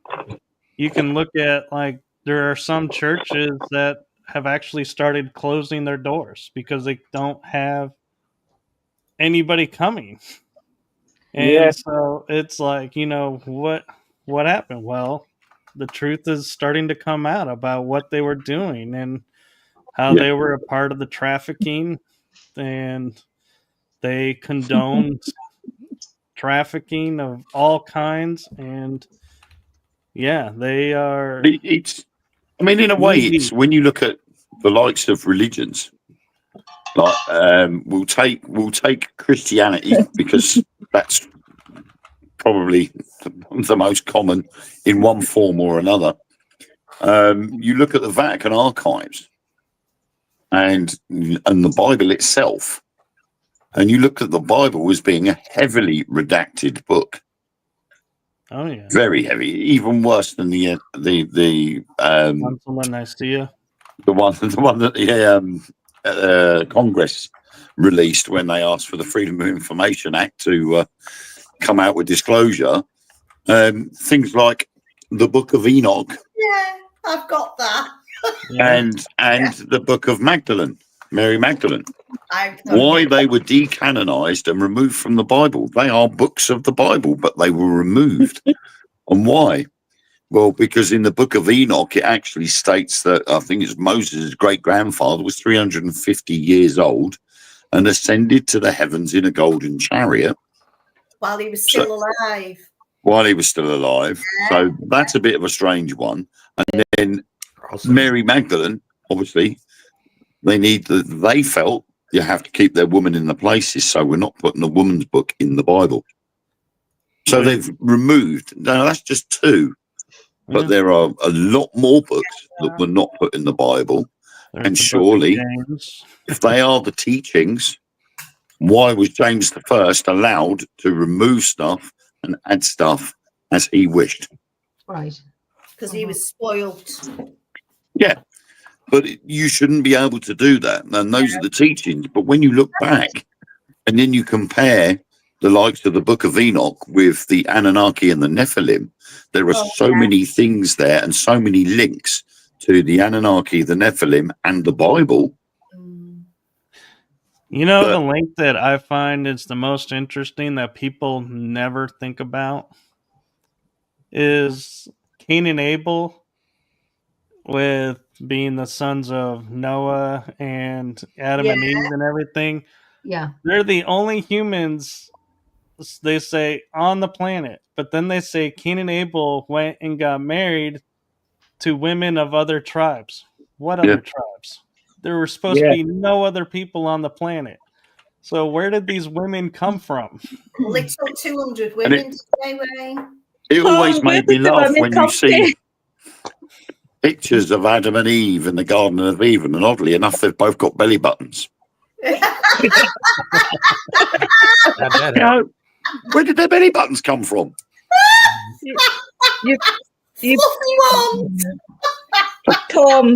you can look at, like, there are some churches that have actually started closing their doors because they don't have anybody coming. And Yeah. so it's like, what happened? Well, the truth is starting to come out about what they were doing and how they were a part of the trafficking, and they condoned trafficking of all kinds. And yeah, they are. It's, I mean, in a way, it's when you look at the likes of religions, like we'll take Christianity because that's probably the most common in one form or another. You look at the Vatican archives and the Bible itself, and you look at the Bible as being a heavily redacted book. Oh yeah, very heavy, even worse than the Council of Nicaea. the one that the Congress released when they asked for the Freedom of Information Act to come out with disclosure. Things like the Book of Enoch. Yeah, I've got that. And the Book of Magdalene, Mary Magdalene. Why they were decanonized and removed from the Bible. They are books of the Bible, but they were removed. And why? Well, because in the Book of Enoch, it actually states that I think it's Moses' great-grandfather was 350 years old and ascended to the heavens in a golden chariot. While he was still alive. While he was still alive. Yeah. So that's a bit of a strange one. And then Mary Magdalene, obviously, they felt you have to keep their woman in the places, so we're not putting a woman's book in the Bible. So they've removed, now that's just two, but there are a lot more books that were not put in the Bible. And surely, if they are the teachings, why was James I allowed to remove stuff and add stuff as he wished? Right. Because he was spoiled. Yeah. But you shouldn't be able to do that. And those are the teachings. But when you look back and then you compare the likes of the Book of Enoch with the Anunnaki and the Nephilim, there are so many things there and so many links to the Anunnaki, the Nephilim, and the Bible. The link that I find is the most interesting that people never think about is Cain and Abel, with being the sons of Noah and Adam and Eve and everything. Yeah. They're the only humans, they say, on the planet. But then they say Cain and Abel went and got married to women of other tribes. What other tribes? There were supposed to be no other people on the planet. So where did these women come from? Little 200 women today, Wayne. It always made me laugh when you see pictures of Adam and Eve in the Garden of Eden, and oddly enough, they've both got belly buttons. Where did their belly buttons come from? Tom,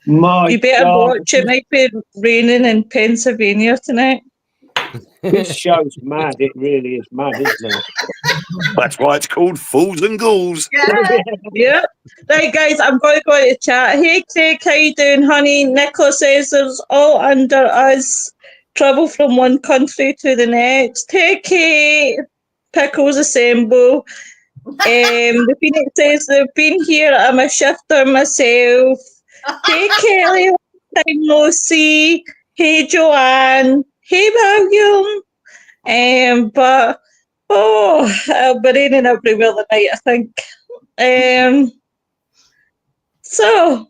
you better watch. It might be raining in Pennsylvania tonight. This show's mad. It really is mad, isn't it? That's why it's called Fools and Ghouls. Yeah. Right, guys, I'm going to go to chat. Hey, Craig, how you doing, honey? Nicola says there's all under us. Travel from one country to the next. Hey, Kate. Pickles assemble. The Phoenix says they've been here. I'm a shifter myself. Hey, Kelly. Long time no see. Hey, Joanne. Hey, William. But it'll be raining everywhere tonight, I think. So,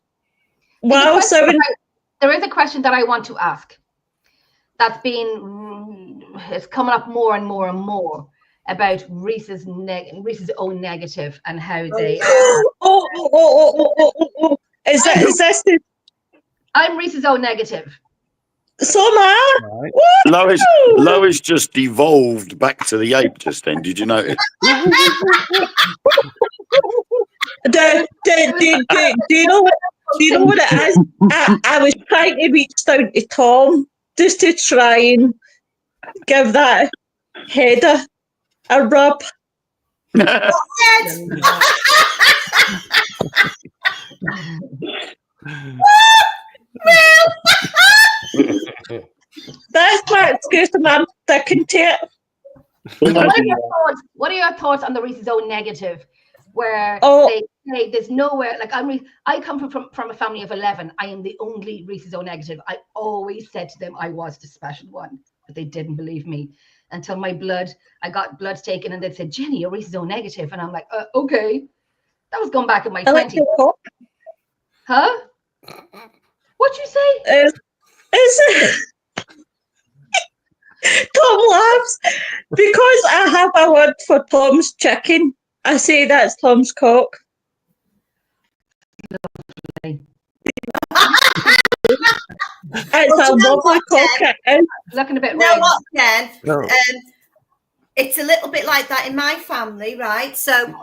wow, there is a question that I want to ask that's it's coming up more and more and more about Reese's own negative and how they. Is this the... I'm Reese's own negative. So am I. Right. Lois just evolved back to the ape just then. Did you notice? Do you know what? Do you know what it is? I was trying to reach down to Tom just to try and give that head a rub. Yes. That's my excuse, and I'm sticking to it. What are your thoughts on the Reese's O negative, where Oh. they say there's nowhere like I come from a family of 11. I am the only Reese's O negative. I always said to them I was the special one, but they didn't believe me until I got blood taken, and they said, Jenny, you're Reese's O negative, and I'm like, okay. That was going back in my 20s. Huh? What'd you say? Tom laughs because I have a word for Tom's chicken. I say that's Tom's cock. It's a lovely cock. Looking a bit You know red. what, Jen? No. It's a little bit like that in my family, right? So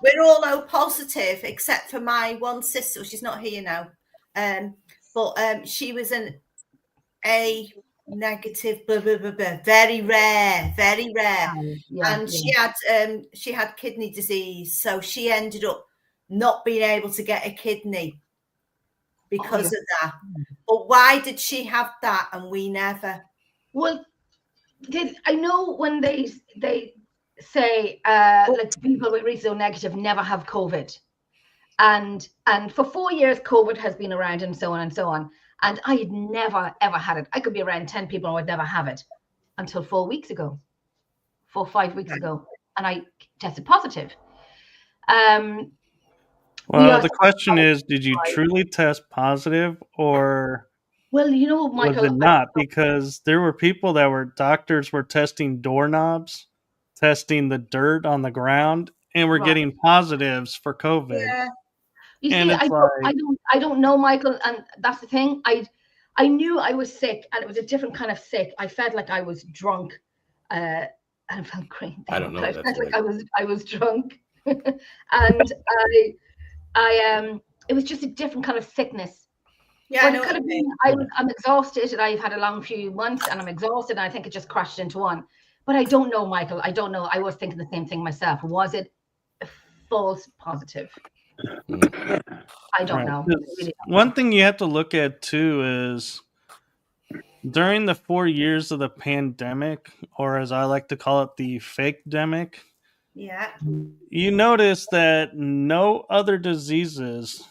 we're all O positive except for my one sister. She's not here now, but she was an A negative, blah, blah, blah, blah. Very rare, and she had kidney disease, so she ended up not being able to get a kidney because of that. But why did she have that and we never? Well, I know when they say like people with Reese's O negative never have COVID, and for 4 years COVID has been around, and so on and so on. And I had never, ever had it. I could be around 10 people and I would never have it until 4 weeks ago, 4 or 5 weeks ago. And I tested positive. Well, the question is, did you truly test positive, or well, you know, Michael, was it not? Because there were people doctors were testing doorknobs, testing the dirt on the ground, and were getting positives for COVID. Yeah. You see, I don't know, Michael, and that's the thing. I knew I was sick, and it was a different kind of sick. I felt like I was drunk, and I felt great. I don't know. I felt like I was drunk, and it was just a different kind of sickness. Yeah, But it could have been. I'm exhausted, and I've had a long few months, and I'm exhausted, and I think it just crashed into one. But I don't know, Michael. I don't know. I was thinking the same thing myself. Was it a false positive? I don't know. Really don't. One thing you have to look at too is during the 4 years of the pandemic, or as I like to call it, the fake-demic, you notice that no other diseases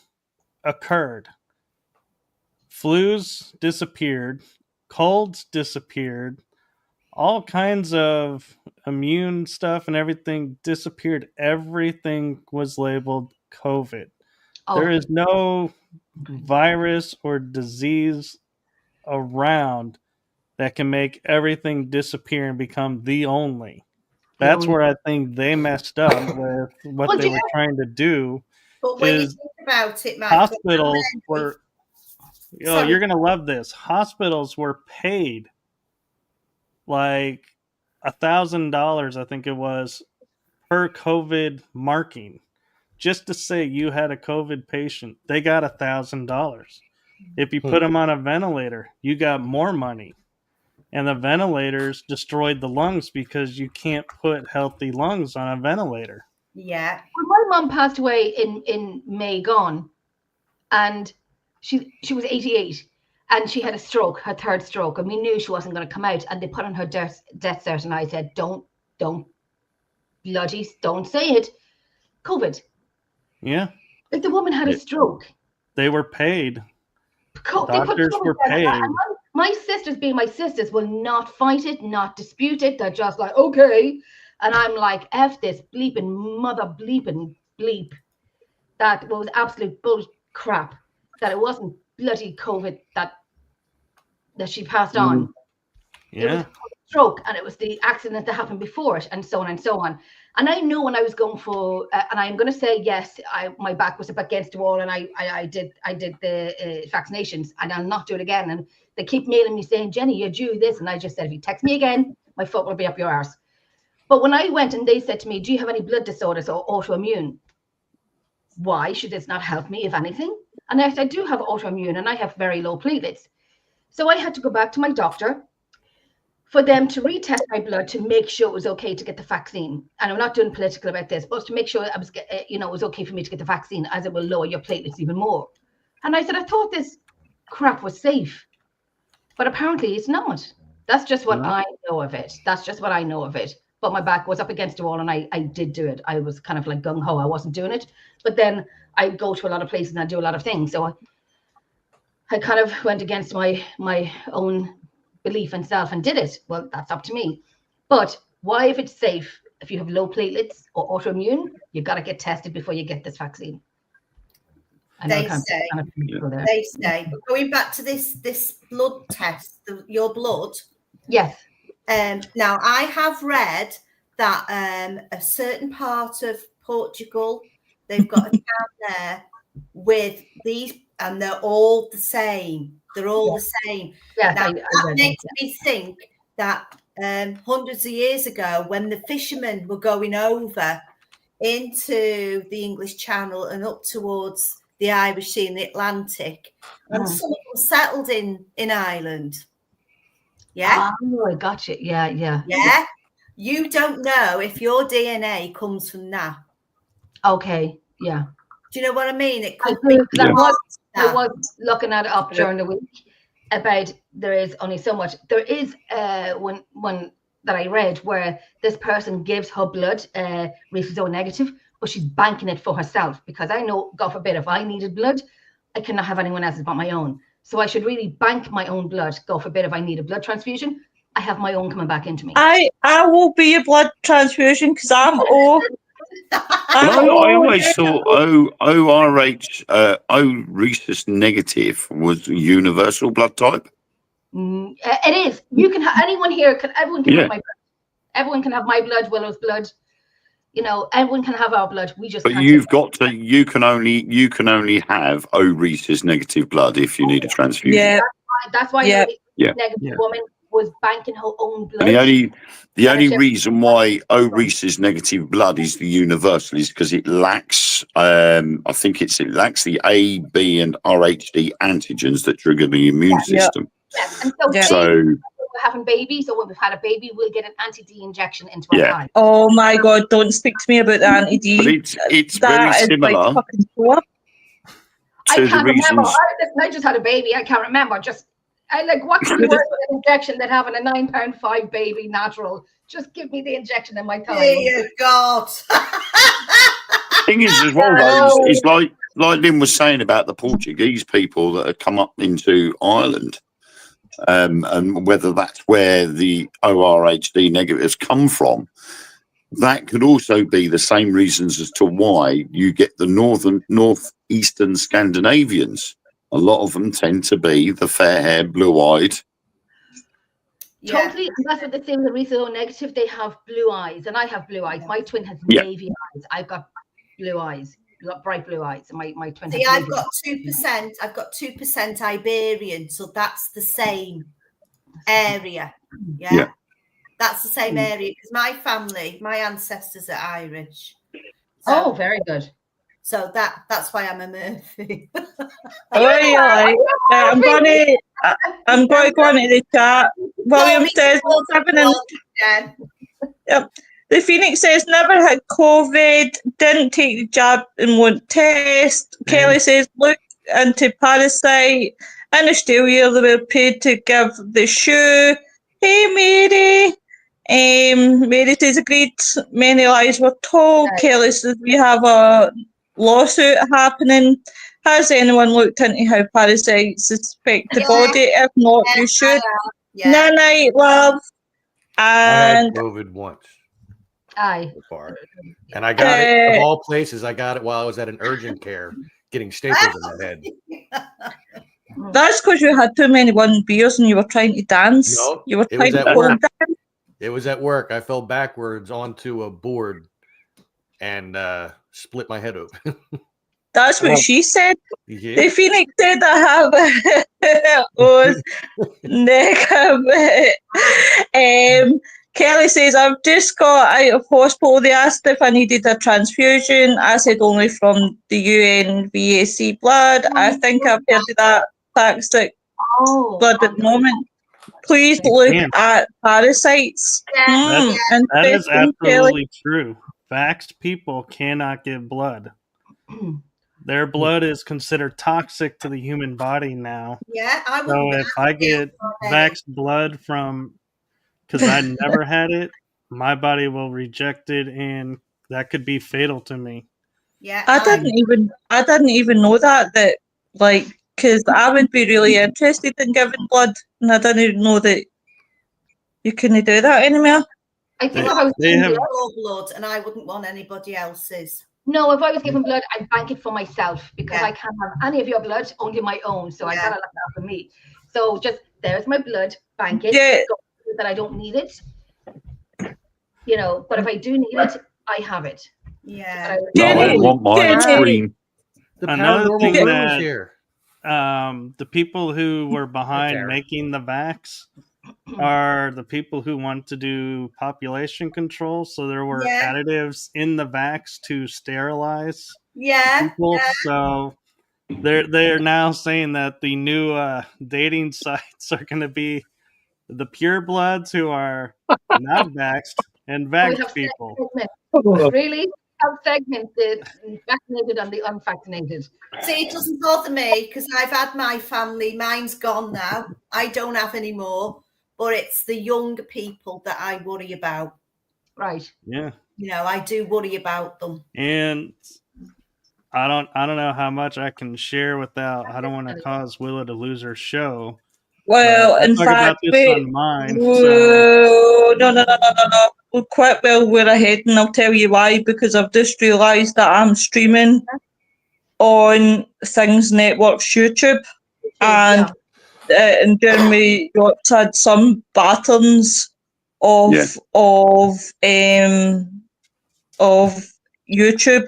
occurred. Flus disappeared, colds disappeared, all kinds of immune stuff and everything disappeared. Everything was labeled COVID. There is no virus or disease around that can make everything disappear and become the only. That's where I think they messed up with what they were trying to do. But when you think about it, Michael, hospitals were, you're going to love this. Hospitals were paid like $1,000, I think it was, per COVID marking. Just to say you had a COVID patient, they got $1,000. If you put them on a ventilator, you got more money. And the ventilators destroyed the lungs because you can't put healthy lungs on a ventilator. Yeah. My mum passed away in May gone, and she was 88, and she had a stroke, her third stroke, and we knew she wasn't going to come out. And they put on her death cert, and I said, don't bloody, don't say it. COVID. Yeah. Like the woman had a stroke. They were paid. Doctors were paid. My sisters, being my sisters, will not fight it, not dispute it. They're just like, okay. And I'm like, F this bleeping mother bleeping bleep. That was absolute bull crap. That it wasn't bloody COVID that she passed on. Yeah. It was a stroke, and it was the accident that happened before it, and so on and so on. And I knew when I was going for, and I'm going to say yes, my back was up against the wall, and I did the vaccinations, and I'll not do it again. And they keep mailing me saying, Jenny, you're due this, and I just said, if you text me again, my foot will be up your arse. But when I went and they said to me, do you have any blood disorders or autoimmune? why should this not help me, if anything? And I do have autoimmune and I have very low platelets. So I had to go back to my doctor for them to retest my blood to make sure it was okay to get the vaccine. And I'm not doing political about this, but to make sure I was, it was okay for me to get the vaccine, as it will lower your platelets even more. And I said, I thought this crap was safe, but apparently it's not. That's just what I know of it. That's just what I know of it. But my back was up against the wall and I did do it. I was kind of like gung-ho. I wasn't doing it. But then I go to a lot of places and I do a lot of things. So I kind of went against my own belief and self and did it. Well, that's up to me. But why, if it's safe, if you have low platelets or autoimmune, you've got to get tested before you get this vaccine. They say, going back to this blood test, your blood. Yes. Now, I have read that a certain part of Portugal, they've got a town there with these, and they're all the same. They're all the same. Yes, now, that makes me think that hundreds of years ago, when the fishermen were going over into the English Channel and up towards the Irish Sea and the Atlantic, and some of them settled in Ireland. Yeah. Oh, I got you. Yeah. Yeah. You don't know if your DNA comes from that. Okay. Yeah. Do you know what I mean? It could be. I was looking at it up during the week about there is only so much. There is one that I read where this person gives her blood rhesus O negative, but she's banking it for herself, because I know, God forbid, if I needed blood, I cannot have anyone else's but my own. So I should really bank my own blood. God forbid, if I need a blood transfusion, I have my own coming back into me. I will be a blood transfusion because I'm O. I always thought O rhesus negative was universal blood type. It is. You can have anyone here. Everyone can have my blood. Everyone can have my blood, Willow's blood. Everyone can have our blood. We just. But you've got to. You can only have O rhesus negative blood if you need a transfusion. Yeah. That's why negative woman was banking her own blood. And the only reason why O rhesus negative blood is the universal is because it lacks. I think it lacks the A, B, and Rhd antigens that trigger the immune system. Yes. And so we're having babies, or when we've had a baby, we'll get an anti-D injection into our body. Oh my God! Don't speak to me about the anti-D. But it's very similar. Like I can't remember. I just had a baby. I can't remember. What can be worse with an injection than having a £9.5 baby natural? Just give me the injection in my time. Dear God. Thing is, as well, though, it's like Lynn was saying about the Portuguese people that had come up into Ireland, and whether that's where the ORHD negatives come from. That could also be the same reasons as to why you get the northeastern Scandinavians. A lot of them tend to be the fair-haired, blue-eyed. Yeah. Totally. And that's what they say with the rhesus O negative. They have blue eyes, and I have blue eyes. My twin has navy eyes. I've got blue eyes, bright blue eyes. And my twin. See, I've got 2%. I've got 2% Iberian, so that's the same area. Yeah. That's the same area because my ancestors are Irish. So, very good. So that's why I'm a Murphy. I'm going to go into the chat. William says, the Phoenix says, never had COVID, didn't take the jab and won't test. Kelly says, look into Parasite. In Australia, they were paid to give the shoe. Hey, Mary. Mary says, agreed, many lies were told. Kelly says, we have a lawsuit happening. Has anyone looked into how parasites suspect the body? If not, you should. Night, love. And I had COVID once. Aye. So far. And I got it, of all places, I got it while I was at an urgent care getting staples in my head. That's because you had too many beers and you were trying to dance. No, you were trying to dance. It was at work. I fell backwards onto a board and split my head open. That's what she said. Yeah. The Phoenix said I have was negative. Kelly says, I've just got out of hospital. They asked if I needed a transfusion. I said only from the UNVAC blood. I think I've heard of that toxic blood at the moment. Please look Damn. at parasites. Yeah. That is Interesting, Kelly. absolutely true. Vaxxed people cannot give blood. Their blood is considered toxic to the human body now. Yeah, I So wouldn't. if I get vaxxed blood from, because I never had it, my body will reject it, and that could be fatal to me. Yeah, I didn't even know that like, because I would be really interested in giving blood, and I didn't even know that you couldn't do that anymore. I think They- if I was they given have- blood, your blood, and I wouldn't want anybody else's. no, if I was given blood, I'd bank it for myself because Yeah. I can't have any of your blood, only my own. So I Yeah. gotta look out for me. So just there's my blood, bank it. Yeah. go that I don't need it. You know, but if I do need it, I have it. Yeah. No, I Jenny, want mine Jenny. green. The Another paranormal thing room that- is here. The people who were behind Tara. making the vax are the people who want to do population control. So there were Yeah. additives in the vax to sterilize Yeah. people. So they're now saying that the new dating sites are going to be the purebloods who are not vaxxed and We vaxxed have people. segments. Really? Have segments the vaccinated and the unvaccinated. See, it doesn't bother me because I've had my family. Mine's gone now. I don't have any more. But it's the younger people that I worry about. Right. Yeah. You know, I do worry about them. And I don't know how much I can share without. I don't want to cause Willa to lose her show. Well, But I in talk about fact, this on mine. So whoa, no. We're quite well we're ahead, and I'll tell you why. Because I've just realised that I'm streaming on Things Network's YouTube, and and Jeremy York's had some patterns of YouTube.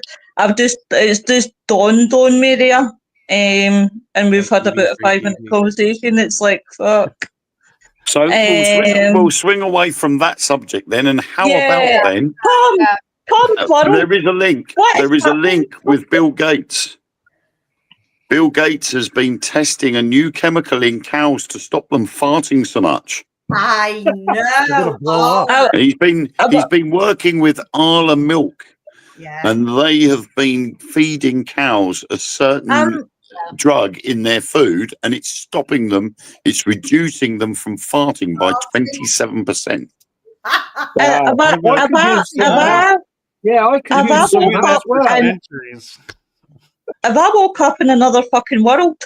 It's just dawned on me there. And we've had about a 5-minute conversation. It's like, fuck. So we'll swing away from that subject then. And how about then? Tom, there is a link. There is a link with Bill Gates. Bill Gates has been testing a new chemical in cows to stop them farting so much. I know. Gonna blow up. He's been working with Arla Milk, and they have been feeding cows a certain drug in their food, and it's stopping them. It's reducing them from farting by 27%. Yeah, I could use some of that as well. Have I woke up in another fucking world?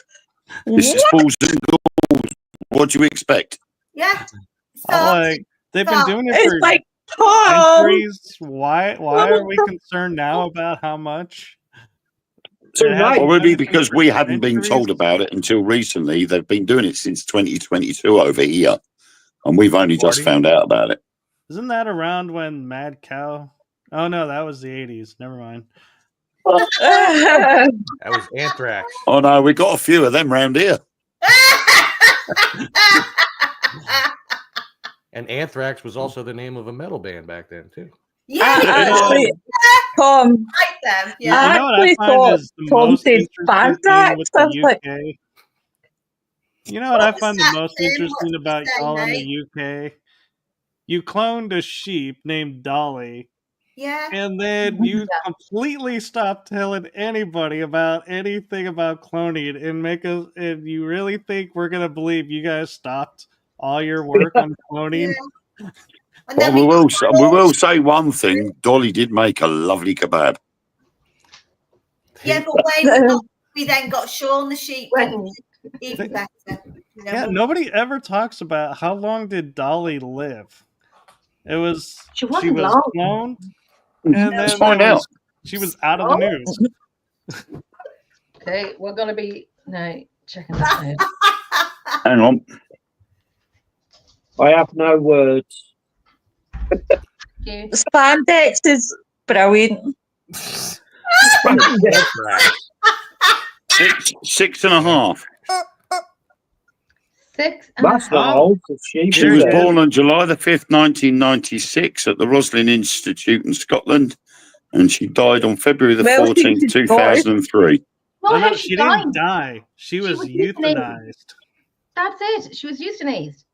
This is Balls and Ghouls. What do you expect? Yeah. They've been doing it It's for like, Tom! centuries. Why are we concerned now about how much? Probably because we haven't been told about it until recently. They've been doing it since 2022 over here, and we've only just found out about it. Isn't that around when Mad Cow? Oh no, that was the 80s. Never mind. That was anthrax. Oh no, we got a few of them round here. And anthrax was also the name of a metal band back then too. Actually, Tom, them. You know what I find is the most interesting thing with the UK? You know what I find the most interesting about y'all in the UK? You cloned a sheep named Dolly. Yeah. And then you completely stopped telling anybody about anything about cloning and you really think we're gonna believe you guys stopped all your work on cloning? Yeah. Well, we will say one thing. Dolly did make a lovely kebab. Yeah, but we then got Sean the sheep. Even better. You know? Yeah, nobody ever talks about how long did Dolly live. It was she was long. cloned, and Let's then find out. She was out of the news. Okay, we're gonna be checking this out. Hang on. I have no words. Spandex is brilliant. 6.5. 6 and That's a not half. old. It's she. She Here was it is. born on July the 5th, 1996 at the Roslin Institute in Scotland, and she died on February the Well, 14th, she's 2003. No, Oh, no, how she died. didn't die. She was was euthanized. euthanized. That's it. She was euthanized.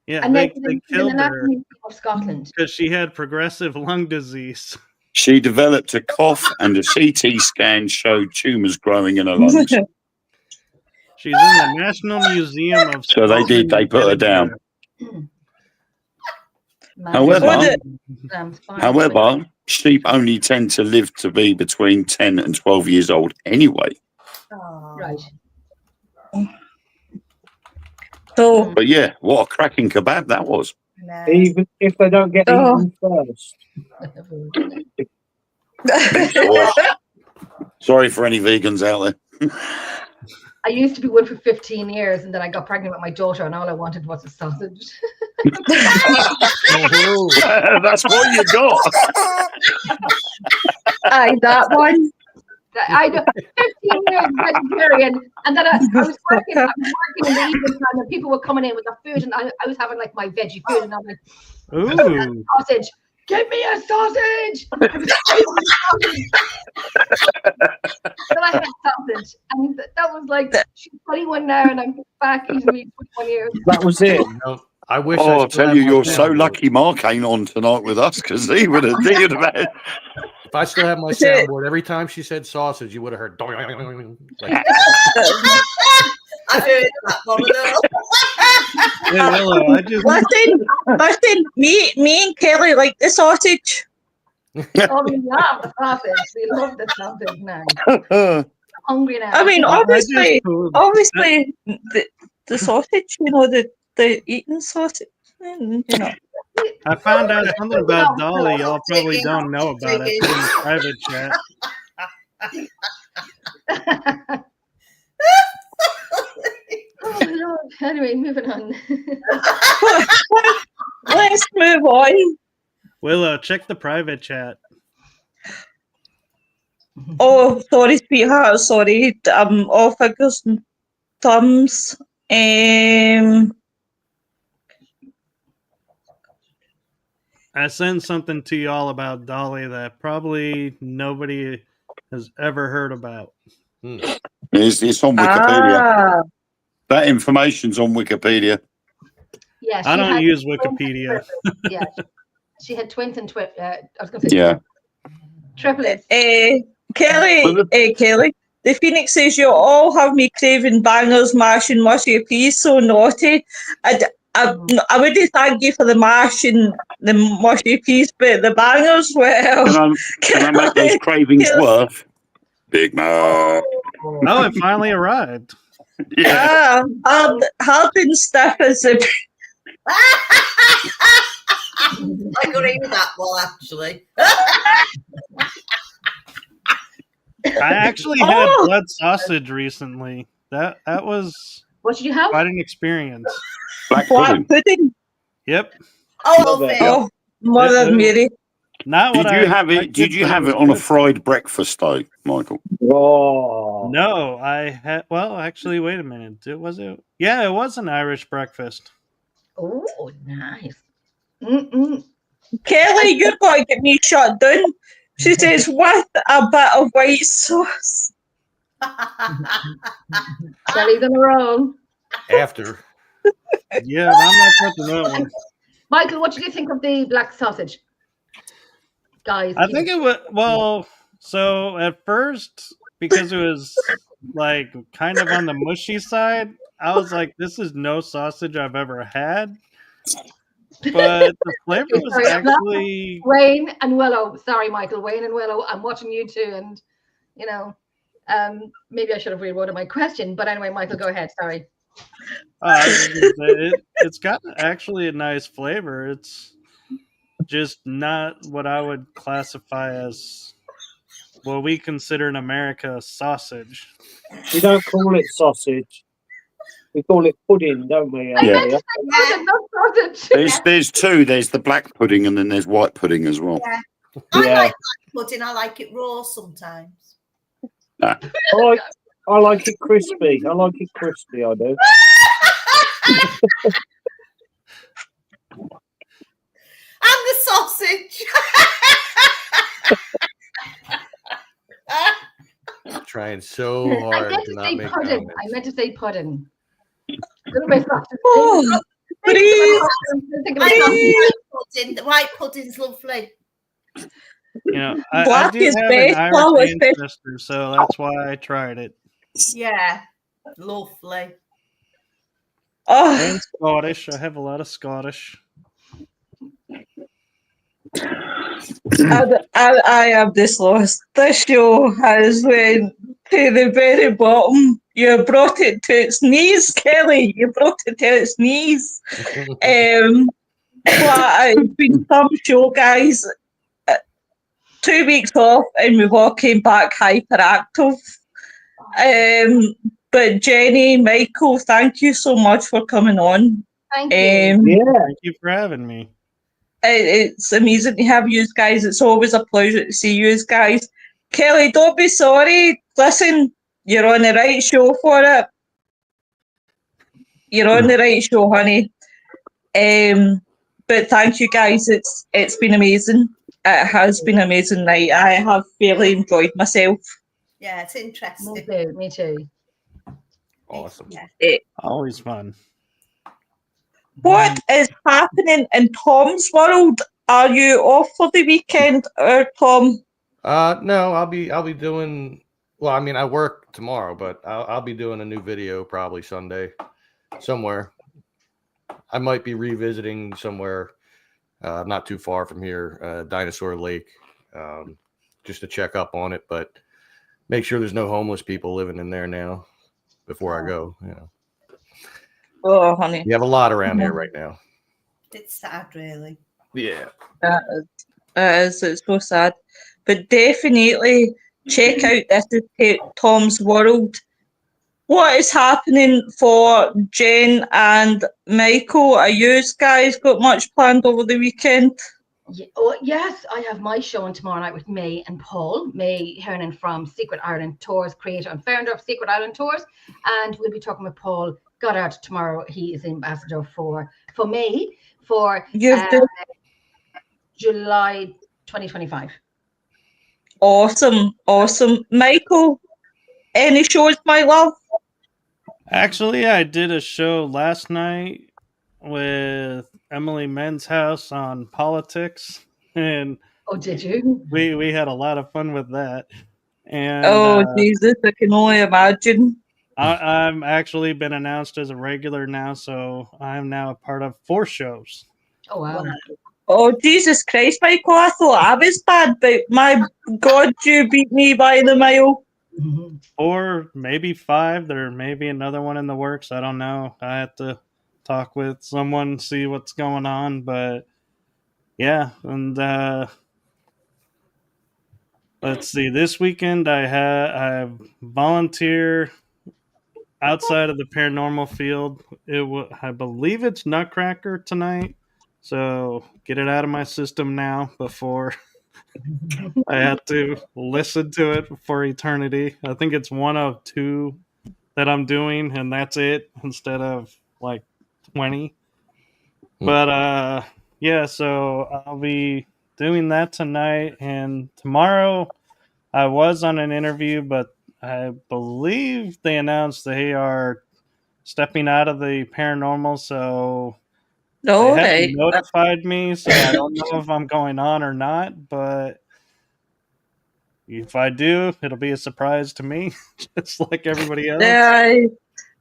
Yeah, And they then in the killed National her Museum of Scotland. because she had progressive lung disease. She developed a cough, and a CT scan showed tumours growing in her lungs. She's in the National Museum of So they did, they Scotland, put her down. Edinburgh. However, However, However, sheep only tend to live to be between 10 and 12 years old anyway. Oh. right. So, But yeah, what a cracking kebab that was. No. Even if they don't get Oh. eaten first. Sorry for any vegans out there. I used to be one for 15 years, and then I got pregnant with my daughter, and all I wanted was a sausage. That's what you got. aye, that one. I 15 years vegetarian, and then I was working in the evening time, and people were coming in with the food, and I was having like my veggie food, and I'm like, Ooh. sausage, give me a sausage. I was craving sausage. Then I had sausage, and that was like, she's 21 now, and I'm back eating meat 21 years. That was it. You know, I wish. Oh, I I'll still tell had you, my you're so soundboard. lucky Mark ain't on tonight with us, because he would have had. If I still had my soundboard, every time she said sausage, you would have heard. Like, I heard that one. Hey, Willow, I just Listen, me and Kelly like the sausage. Oh, we love the sausage. We love the sausage now. Hungry now. I mean, I obviously, just- the sausage, you know, the eating sausage, you know. I found out something about Dolly y'all probably don't know about. I put in the private chat. Oh, Lord. Anyway, moving on. Let's move on. Willow, check the private chat. Oh, sorry, sweetheart. Sorry. All figures and thumbs. I sent something to y'all about Dolly that probably nobody has ever heard about. It's on Wikipedia. That information's on Wikipedia. Yeah, I don't use twins and Wikipedia. triplets. Yeah, she had twins and I was going to say Yeah. triplets. Kelly. The Phoenix says you all have me craving bangers, mash, and mushy peas. So naughty. I wouldn't thank you for the mash and the mushy peas, but the bangers, well. Can I make those cravings worth? Big Mac. Oh, it finally arrived. Yeah. Hard and stiff as a. I agree with that one, actually. I actually had blood sausage recently. That was What did you have? quite an experience. Black Black pudding. Yep. Oh, love it. Oh, Mother Mary. Not what Did you I have it? expected, Did you but have was it on a good. fried breakfast though, Michael? Oh. No, I had. Well, actually, wait a minute. Was it? Yeah, it was an Irish breakfast. Oh, nice. Mm-mm. Kelly, you're going to get me shut down. She says, with a bit of white sauce. Kelly's on her own. after. Yeah, but I'm not touching that one. Michael, what did you think of the black sausage? Guys, I think it was well. So at first, because it was like kind of on the mushy side, I was like, "This is no sausage I've ever had." But the flavor was Sorry, actually Wayne and Willow. Sorry, Michael. Wayne and Willow. I'm watching you two, and you know, maybe I should have reworded my question. But anyway, Michael, go ahead. Sorry. it's got actually a nice flavor. It's just not what I would classify as what we consider in America sausage. We don't call it sausage. We call it pudding, don't we? I meant to say sausage, not sausage. There's two. There's the black pudding and then there's white pudding as well. Yeah. I Yeah. like black pudding. I like it raw sometimes. I like it crispy. I like it crispy, I do. And the sausage. Trying so I hard meant to to not say make pudding. comments. I meant to say pudding. Little bit sausage. Oh, please, The white pudding's lovely. You know, I black do is have an best. Irish Well, especially ancestor, so that's why I tried it. Yeah, lovely. oh, And Scottish. I have a lot of Scottish. I am this lost. This show has went to the very bottom. You brought it to its knees, Kelly. You brought it to its knees. But it's been some show, guys. 2 weeks off, and we've all came back hyperactive. But Jenny, Michael, thank you so much for coming on. Thank you. Yeah. Thank you for having me. It's amazing to have you guys. It's always a pleasure to see you guys. Kelly, don't be sorry. Listen, you're on the right show for it. You're on the right show, honey. But thank you guys. It's been amazing. It has been an amazing night. I have really enjoyed myself. Yeah, it's interesting. Me too. Me too. Awesome. Yeah. Always fun. What is happening in Tom's world? Are you off for the weekend, or Tom? No, I'll be doing. Well, I mean, I work tomorrow, but I'll be doing a new video probably Sunday, somewhere. I might be revisiting somewhere, not too far from here, Dinosaur Lake, just to check up on it. But make sure there's no homeless people living in there now before I go. You know, Oh, honey, you have a lot around here right now. It's sad, really. Yeah. it's so sad. But definitely check out This Is Tom's World. What is happening for Jen and Michael? Are you guys got much planned over the weekend? Yes, I have my show on tomorrow night with May and Paul. May Hernan from Secret Ireland Tours, creator and founder of Secret Ireland Tours. And we'll be talking with Paul Goddard tomorrow. He is ambassador for May for July 2025. Awesome. Michael, any shows, my love? Actually, I did a show last night with Emily Men's House on politics, and Oh, did you? we had a lot of fun with that. And Jesus, I can only imagine. I'm actually been announced as a regular now, so I'm now a part of 4 shows. Oh, wow. Oh, Jesus Christ, Michael, I thought I was bad, but my God, you beat me by the mile. Mhm. Or maybe 5. There may be another one in the works. I don't know. I have to talk with someone, see what's going on. But yeah, and let's see. This weekend I volunteer outside of the paranormal field. I believe it's Nutcracker tonight. So get it out of my system now before I have to listen to it for eternity. I think it's one of 2 that I'm doing, and that's it instead of like 20. But yeah, so I'll be doing that tonight, and tomorrow I was on an interview, but I believe they announced they are stepping out of the paranormal, so All they right. haven't notified me, so I don't know if I'm going on or not, but if I do, it'll be a surprise to me, just like everybody else.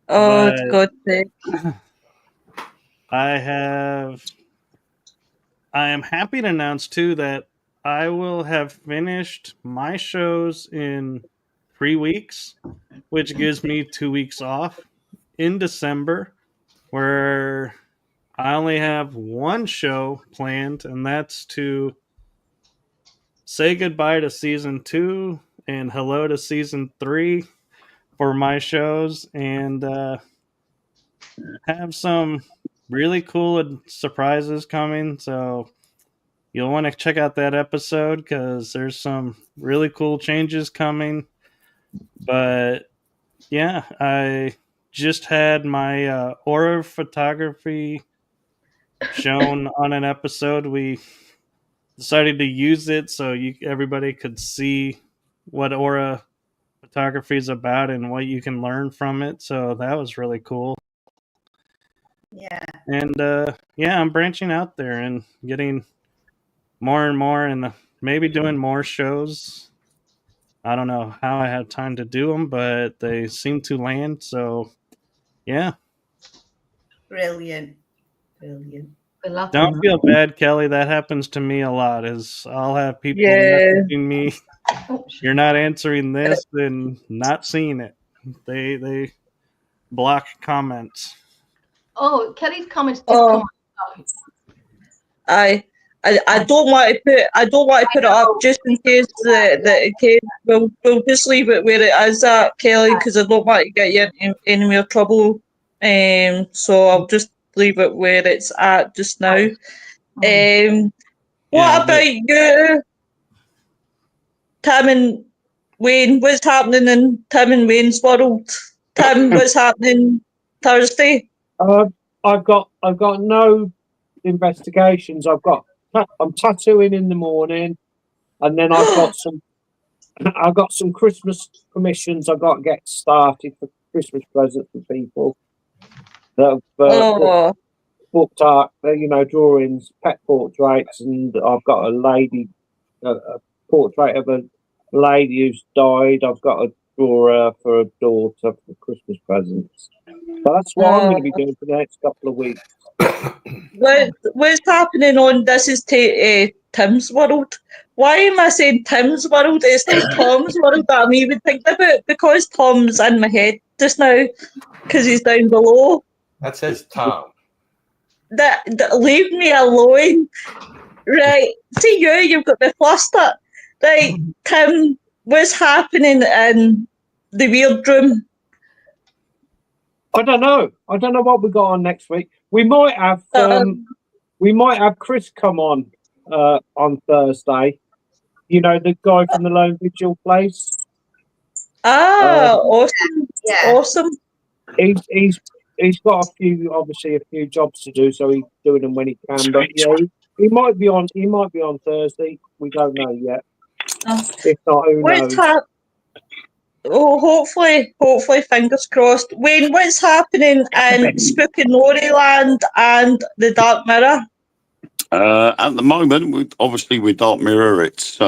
Oh, But God's sake. I am happy to announce too that I will have finished my shows in 3 weeks, which gives me 2 weeks off in December, where I only have one show planned, and that's to say goodbye to season 2 and hello to season 3 for my shows, and have some really cool surprises coming. So you'll want to check out that episode because there's some really cool changes coming. But yeah, I just had my aura photography shown on an episode. We decided to use it so everybody could see what aura photography is about and what you can learn from it. So that was really cool. Yeah. And I'm branching out there and getting more and more, and maybe doing more shows. I don't know how I have time to do them, but they seem to land. So yeah. Brilliant. Brilliant. Don't feel bad, Kelly. That happens to me a lot. Is I'll have people messaging me, "You're not answering this," and not seeing it. They block comments. Oh, Kelly's comments just come on. I don't want to put it up just in case we'll just leave it where it is at, Kelly, because I don't want to get you in any more trouble. So I'll just leave it where it's at just now. What about you, Tim and Wayne? What's happening in Tim and Wayne's world? Tim, what's happening Thursday? I've got no investigations. I'm tattooing in the morning, and then I've got some Christmas commissions I've got to get started for Christmas presents for people that have booked art, drawings, pet portraits, and I've got a portrait of a lady who's died. I've got to draw her for a daughter for Christmas presents. So that's what I'm going to be doing for the next couple of weeks. What's happening on This Is Tim's World? Why am I saying Tim's World? It's Tom's World that I'm even thinking about, because Tom's in my head just now because he's down below. That says Tom. That leave me alone. Right. See you've got me flustered. Right, Tim, what's happening in the weird room? I don't know what we got on next week. We might have Chris come on Thursday. You know, the guy from the Lone Vigil place. Awesome! Yeah. Awesome. He's got a few jobs to do, so he's doing them when he can. But yeah, he might be on Thursday. We don't know yet. If not, who knows? Hopefully, fingers crossed. Wayne, what's happening in Spooky Nori Land and the Dark Mirror? At the moment, with Dark Mirror, it's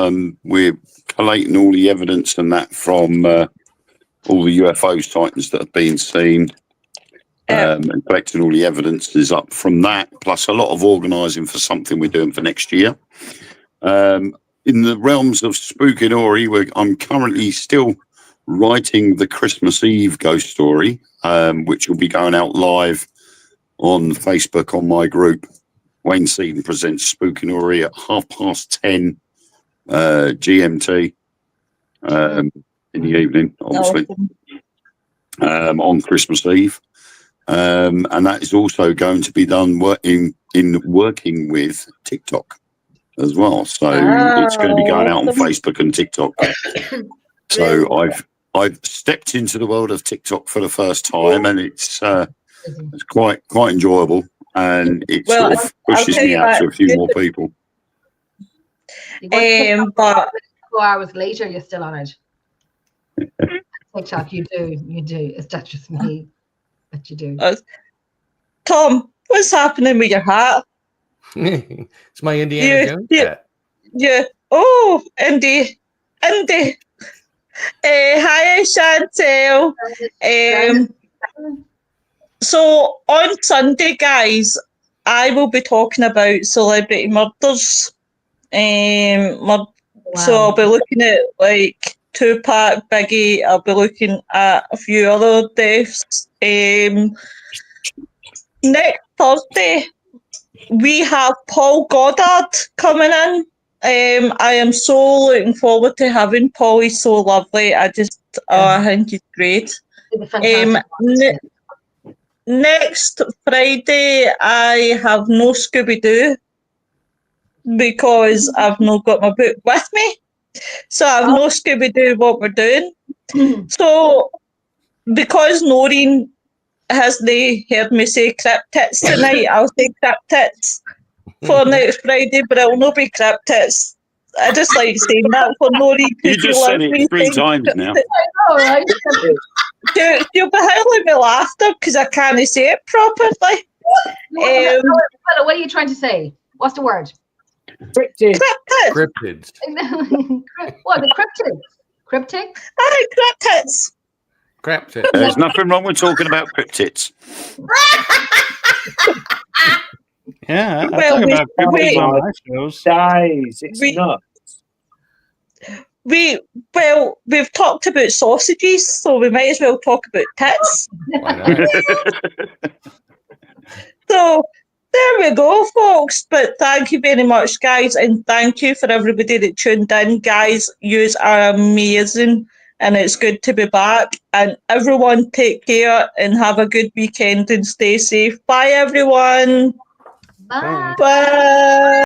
we're collating all the evidence and that from all the UFO sightings that have been seen, and collecting all the evidence is up from that, plus a lot of organising for something we're doing for next year. In the realms of Spooky Nori, I'm currently still writing the Christmas Eve ghost story, which will be going out live on Facebook on my group. Wayne Seaton presents Spooky Nori at 10:30 GMT in the evening, obviously, on Christmas Eve. And that is also going to be done working with TikTok as well. So it's going to be going out on Facebook and TikTok. So I've stepped into the world of TikTok for the first time, and it's quite enjoyable, and it sort of pushes me out to a few more people. But 4 hours later, you're still on it. TikTok, you do. It's not just me, but you do. Tom, what's happening with your hat? It's my Indiana Jones hat. Yeah. Oh, Indy. Hi, Chantel. So on Sunday, guys, I will be talking about celebrity murders. So I'll be looking at like Tupac, Biggie. I'll be looking at a few other deaths. Next Thursday, we have Paul Goddard coming in. I am so looking forward to having Paul. He's so lovely. I think he's great. Next Friday, I have no Scooby-Doo because I've not got my book with me. So I have no Scooby-Doo what we're doing. So because Noreen hasn't heard me say cryptids tonight, I'll say cryptids for next Friday, but it'll not be cryptids. I just like saying that for no reason. You just said it 3 times now. All right. You'll be howling me laughter because I can't say it properly. What are you trying to say? What's the word? Cryptid. Cryptids. What, the cryptid? Cryptic? Aye, cryptids. Cryptids. There's nothing wrong with talking about cryptids. Yeah, I Well, talk about cryptids wait. on my shows. Days. It's We- nuts. We've talked about sausages, so we might as well talk about tits. Why not? So there we go, folks. But thank you very much, guys, and thank you for everybody that tuned in. Guys, yous are amazing, and it's good to be back. And everyone take care and have a good weekend and stay safe. Bye, everyone. Bye. Bye.